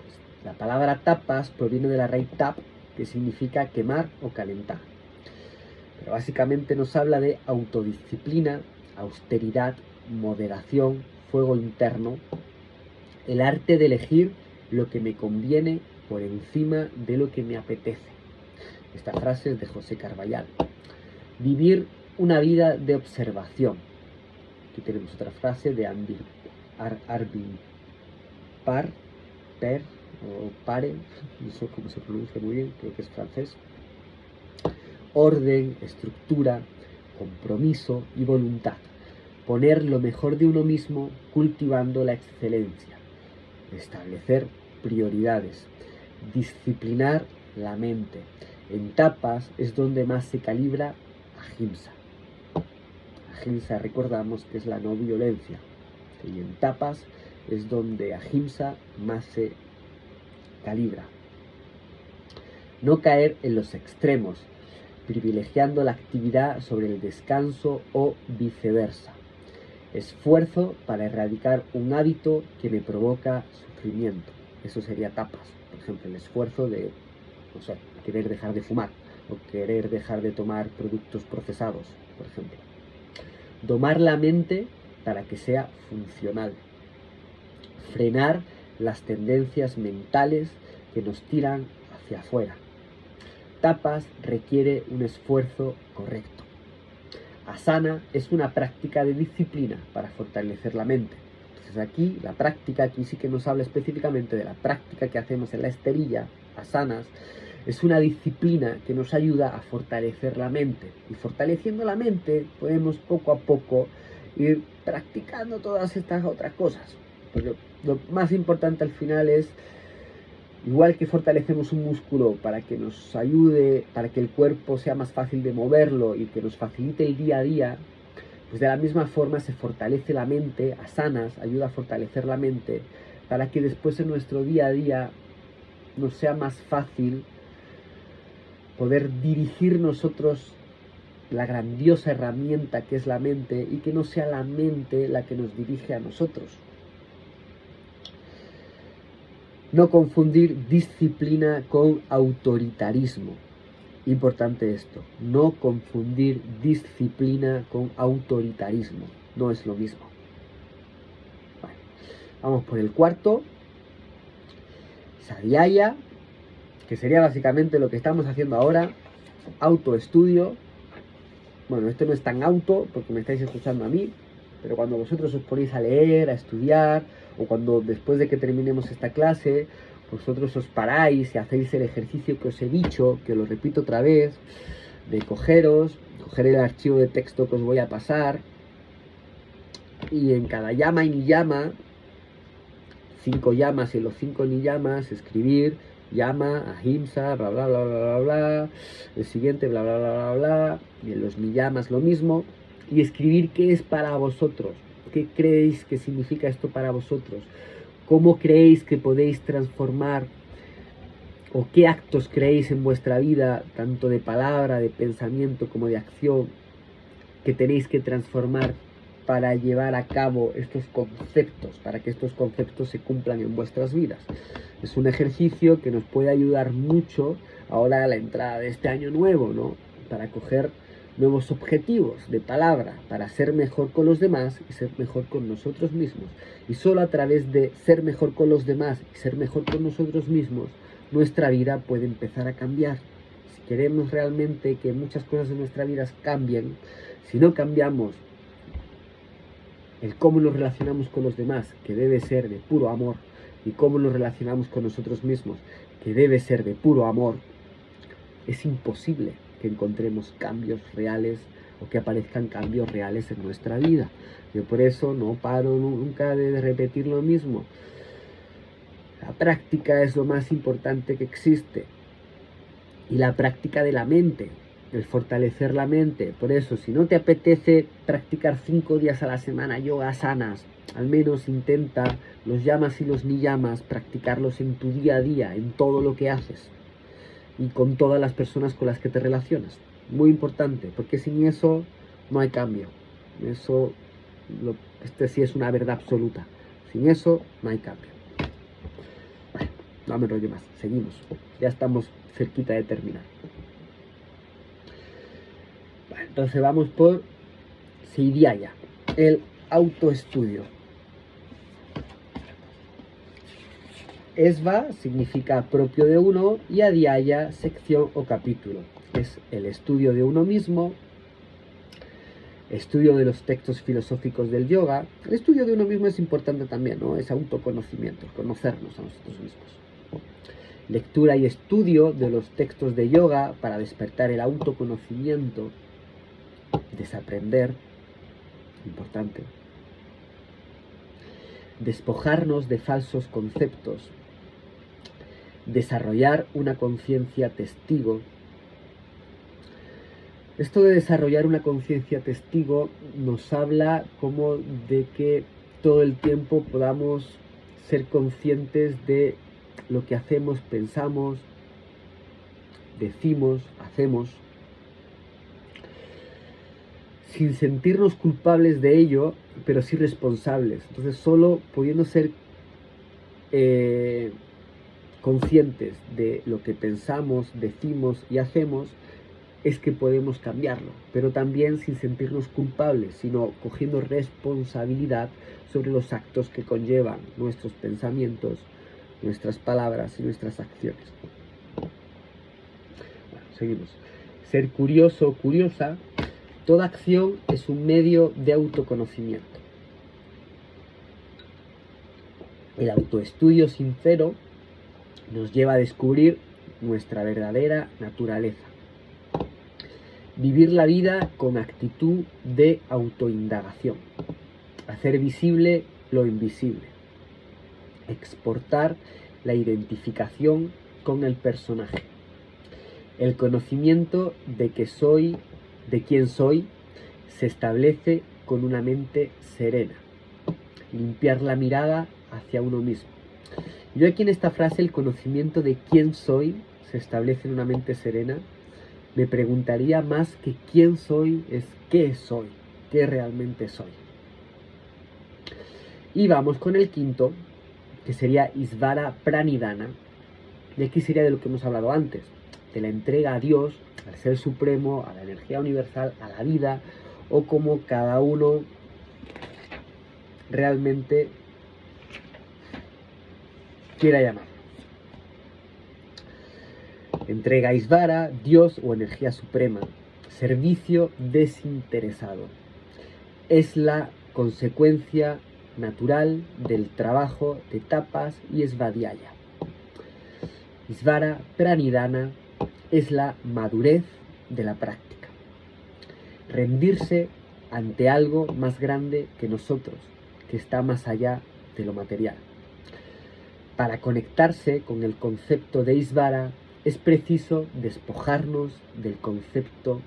pues, la palabra tapas proviene de la raíz tap, que significa quemar o calentar. Pero básicamente nos habla de autodisciplina, austeridad, moderación, fuego interno, el arte de elegir lo que me conviene por encima de lo que me apetece. Esta frase es de José Carballal. Vivir una vida de observación. Aquí tenemos otra frase de Arvind Per o Pare, no sé cómo se pronuncia muy bien, creo que es francés. Orden, estructura, compromiso y voluntad. Poner lo mejor de uno mismo cultivando la excelencia. Establecer prioridades. Disciplinar la mente. En tapas es donde más se calibra ahimsa. Ahimsa, recordamos que es la no violencia. Y en tapas es donde ahimsa más se calibra. No caer en los extremos, privilegiando la actividad sobre el descanso o viceversa. Esfuerzo para erradicar un hábito que me provoca sufrimiento. Eso sería tapas. Por ejemplo, el esfuerzo de, no sé, querer dejar de fumar o querer dejar de tomar productos procesados, por ejemplo. Domar la mente para que sea funcional. Frenar las tendencias mentales que nos tiran hacia afuera. Tapas requiere un esfuerzo correcto. Asana es una práctica de disciplina para fortalecer la mente. Entonces aquí, la práctica, aquí sí que nos habla específicamente de la práctica que hacemos en la esterilla, asanas, es una disciplina que nos ayuda a fortalecer la mente. Y fortaleciendo la mente podemos poco a poco ir practicando todas estas otras cosas. Porque lo más importante al final es, igual que fortalecemos un músculo para que nos ayude, para que el cuerpo sea más fácil de moverlo y que nos facilite el día a día, pues de la misma forma se fortalece la mente, asanas ayuda a fortalecer la mente para que después en nuestro día a día nos sea más fácil poder dirigir nosotros la grandiosa herramienta que es la mente y que no sea la mente la que nos dirige a nosotros. No confundir disciplina con autoritarismo. Importante esto, no confundir disciplina con autoritarismo. No es lo mismo. Bueno, vamos por el cuarto. Sadhyaya, que sería básicamente lo que estamos haciendo ahora. Autoestudio. Bueno, esto no es tan auto porque me estáis escuchando a mí, pero cuando vosotros os ponéis a leer, a estudiar, o cuando después de que terminemos esta clase, vosotros os paráis y hacéis el ejercicio que os he dicho, que lo repito otra vez, de coger el archivo de texto que os voy a pasar, y en cada llama y niyama, 5 llamas y en los 5 niyamas, escribir llama, ahimsa, bla bla bla bla bla bla, el siguiente bla bla bla bla bla, y en los niyamas lo mismo, y escribir qué es para vosotros, qué creéis que significa esto para vosotros, cómo creéis que podéis transformar, o qué actos creéis en vuestra vida, tanto de palabra, de pensamiento como de acción, que tenéis que transformar para llevar a cabo estos conceptos, para que estos conceptos se cumplan en vuestras vidas. Es un ejercicio que nos puede ayudar mucho ahora a la entrada de este año nuevo, ¿no? Para coger nuevos objetivos de palabra, para ser mejor con los demás y ser mejor con nosotros mismos. Y solo a través de ser mejor con los demás y ser mejor con nosotros mismos, nuestra vida puede empezar a cambiar. Si queremos realmente que muchas cosas en nuestra vida cambien, si no cambiamos el cómo nos relacionamos con los demás, que debe ser de puro amor, y cómo nos relacionamos con nosotros mismos, que debe ser de puro amor, es imposible que encontremos cambios reales o que aparezcan cambios reales en nuestra vida. Yo por eso no paro nunca de repetir lo mismo. La práctica es lo más importante que existe. Y la práctica de la mente, el fortalecer la mente. Por eso, si no te apetece practicar 5 días a la semana yoga asanas, al menos intenta los yamas y los niyamas, practicarlos en tu día a día, en todo lo que haces y con todas las personas con las que te relacionas. Muy importante, porque sin eso no hay cambio. Eso, este sí es una verdad absoluta. Sin eso no hay cambio. Bueno, no me enrollo más, seguimos. Ya estamos cerquita de terminar. Entonces vamos por Sadhyaya, el autoestudio. Esva significa propio de uno y Adhyaya, sección o capítulo. Es el estudio de uno mismo, estudio de los textos filosóficos del yoga. El estudio de uno mismo es importante también, ¿no? Es autoconocimiento, conocernos a nosotros mismos. Lectura y estudio de los textos de yoga para despertar el autoconocimiento, desaprender, importante. Despojarnos de falsos conceptos, desarrollar una conciencia testigo. Esto de desarrollar una conciencia testigo nos habla como de que todo el tiempo podamos ser conscientes de lo que hacemos, pensamos, decimos, hacemos, sin sentirnos culpables de ello, pero sí responsables. Entonces, solo pudiendo ser conscientes de lo que pensamos, decimos y hacemos, es que podemos cambiarlo, pero también sin sentirnos culpables, sino cogiendo responsabilidad sobre los actos que conllevan nuestros pensamientos, nuestras palabras y nuestras acciones. Bueno, seguimos. Ser curioso o curiosa, toda acción es un medio de autoconocimiento. El autoestudio sincero nos lleva a descubrir nuestra verdadera naturaleza. Vivir la vida con actitud de autoindagación. Hacer visible lo invisible. Exportar la identificación con el personaje. El conocimiento de quién soy, se establece con una mente serena. Limpiar la mirada hacia uno mismo. Yo aquí en esta frase, el conocimiento de quién soy se establece en una mente serena, me preguntaría más que quién soy, es qué soy, qué realmente soy. Y vamos con el quinto, que sería Isvara Pranidhana, y aquí sería de lo que hemos hablado antes, de la entrega a Dios, al Ser Supremo, a la energía universal, a la vida, o como cada uno realmente quiera llamar. Entrega a Isvara, Dios o energía suprema, servicio desinteresado. Es la consecuencia natural del trabajo de tapas y svadhyaya. Isvara Pranidhana es la madurez de la práctica. Rendirse ante algo más grande que nosotros, que está más allá de lo material. Para conectarse con el concepto de Isvara es preciso despojarnos del concepto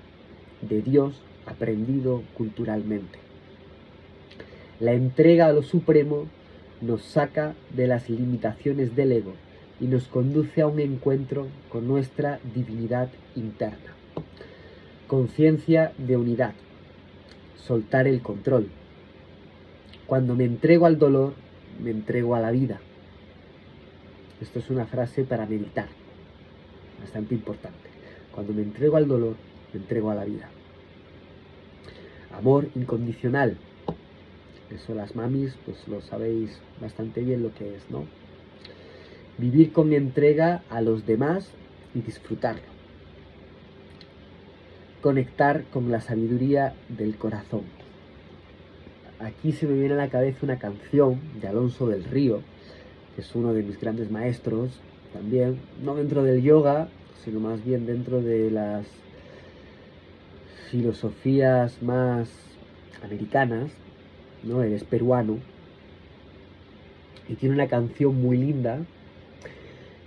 de Dios aprendido culturalmente. La entrega a lo supremo nos saca de las limitaciones del ego y nos conduce a un encuentro con nuestra divinidad interna. Conciencia de unidad. Soltar el control. Cuando me entrego al dolor, me entrego a la vida. Esto es una frase para meditar, bastante importante. Cuando me entrego al dolor, me entrego a la vida. Amor incondicional. Eso las mamis, pues lo sabéis bastante bien lo que es, ¿no? Vivir con entrega a los demás y disfrutarlo. Conectar con la sabiduría del corazón. Aquí se me viene a la cabeza una canción de Alonso del Río, que es uno de mis grandes maestros, también, no dentro del yoga, sino más bien dentro de las filosofías más americanas, ¿no? Él es peruano y tiene una canción muy linda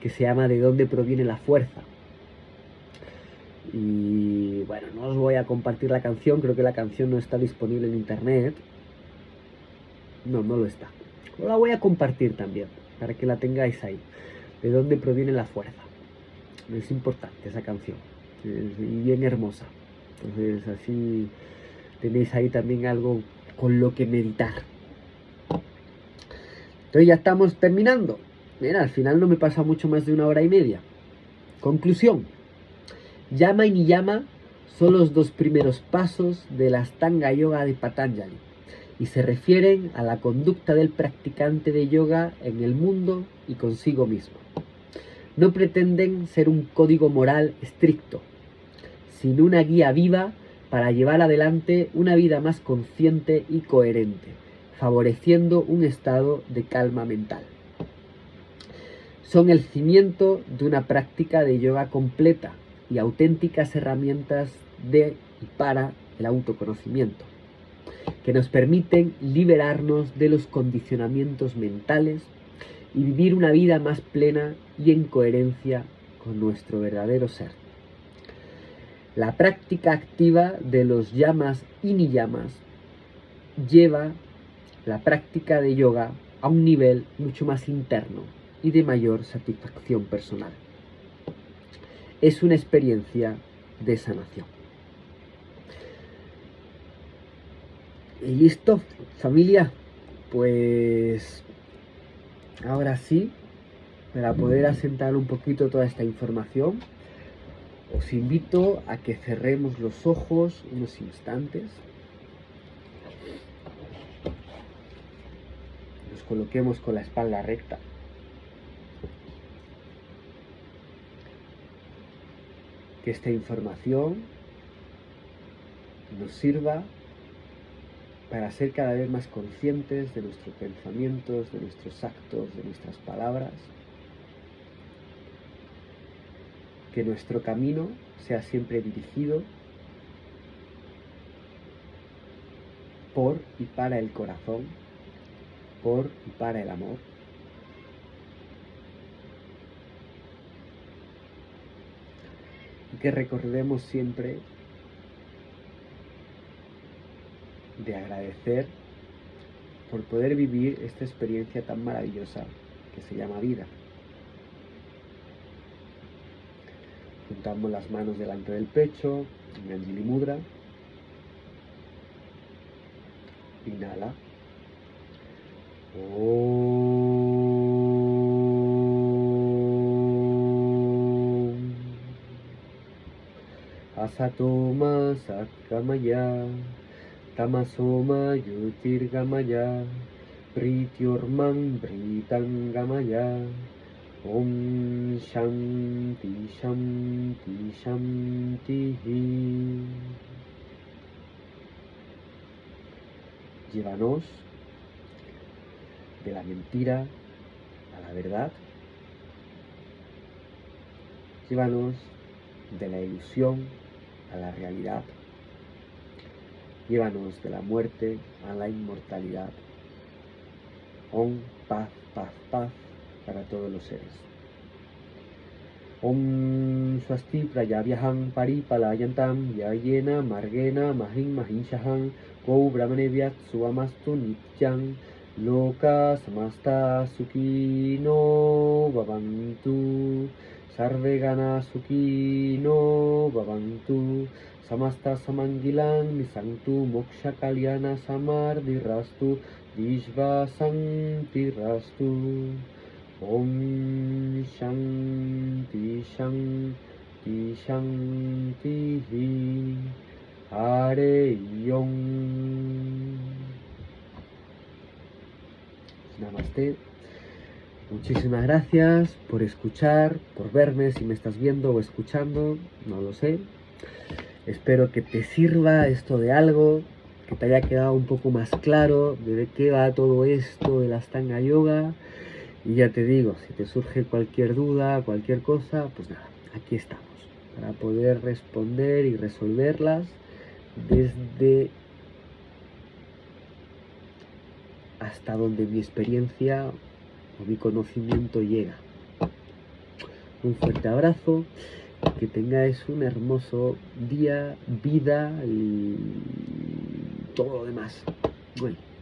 que se llama ¿De dónde proviene la fuerza? Y bueno, no os voy a compartir la canción, creo que la canción no está disponible en internet. No lo está. Os la voy a compartir también, para que la tengáis ahí. ¿De dónde proviene la fuerza? Es importante esa canción, y bien hermosa. Entonces así tenéis ahí también algo con lo que meditar. Entonces ya estamos terminando. Mira, al final no me pasa mucho más de 1 hora y media. Conclusión. Yama y Niyama son los 2 primeros pasos de la Astanga Yoga de Patanjali y se refieren a la conducta del practicante de yoga en el mundo y consigo mismo. No pretenden ser un código moral estricto, sino una guía viva para llevar adelante una vida más consciente y coherente, favoreciendo un estado de calma mental. Son el cimiento de una práctica de yoga completa y auténticas herramientas de y para el autoconocimiento, que nos permiten liberarnos de los condicionamientos mentales y vivir una vida más plena y en coherencia con nuestro verdadero ser. La práctica activa de los yamas y niyamas lleva la práctica de yoga a un nivel mucho más interno y de mayor satisfacción personal. Es una experiencia de sanación. Y listo, familia, pues ahora sí, para poder asentar un poquito toda esta información, Os invito a que cerremos los ojos unos instantes. Nos coloquemos con la espalda recta. Que esta información nos sirva para ser cada vez más conscientes de nuestros pensamientos, de nuestros actos, de nuestras palabras. Que nuestro camino sea siempre dirigido por y para el corazón, por y para el amor. Y que recordemos siempre de agradecer por poder vivir esta experiencia tan maravillosa que se llama vida. Juntamos las manos delante del pecho, en Anjali Mudra. Inhala. Om. Asatoma Satgamaya, Tamasoma Yotirgamaya, Prityorman Britangamaya. Om Shanti Shanti Shanti. Llévanos de la mentira a la verdad. Llévanos de la ilusión a la realidad. Llévanos de la muerte a la inmortalidad. Om, paz, paz, paz para todos los seres. Om Swasti Prayavyaham Paripalayantam Yayena Margena Mahin Mahinshaham Go Brahmanevyat Suamastu Nityam Loka Samasta Sukino Bhavantu Sarvegana Sukino Bhavantu Samasta Samangilan Nisantu Moksha Kalyana Samardhirastu Vishva Santirastu. Om Shanti Shanti Shanti Hare Om. Namaste. Muchísimas gracias por escuchar, por verme, si me estás viendo o escuchando, no lo sé. Espero que te sirva esto de algo, que te haya quedado un poco más claro de qué va todo esto del Ashtanga Yoga. Y ya te digo, si te surge cualquier duda, cualquier cosa, pues nada, aquí estamos, para poder responder y resolverlas desde hasta donde mi experiencia o mi conocimiento llega. Un fuerte abrazo, que tengáis un hermoso día, vida y todo lo demás. Bueno.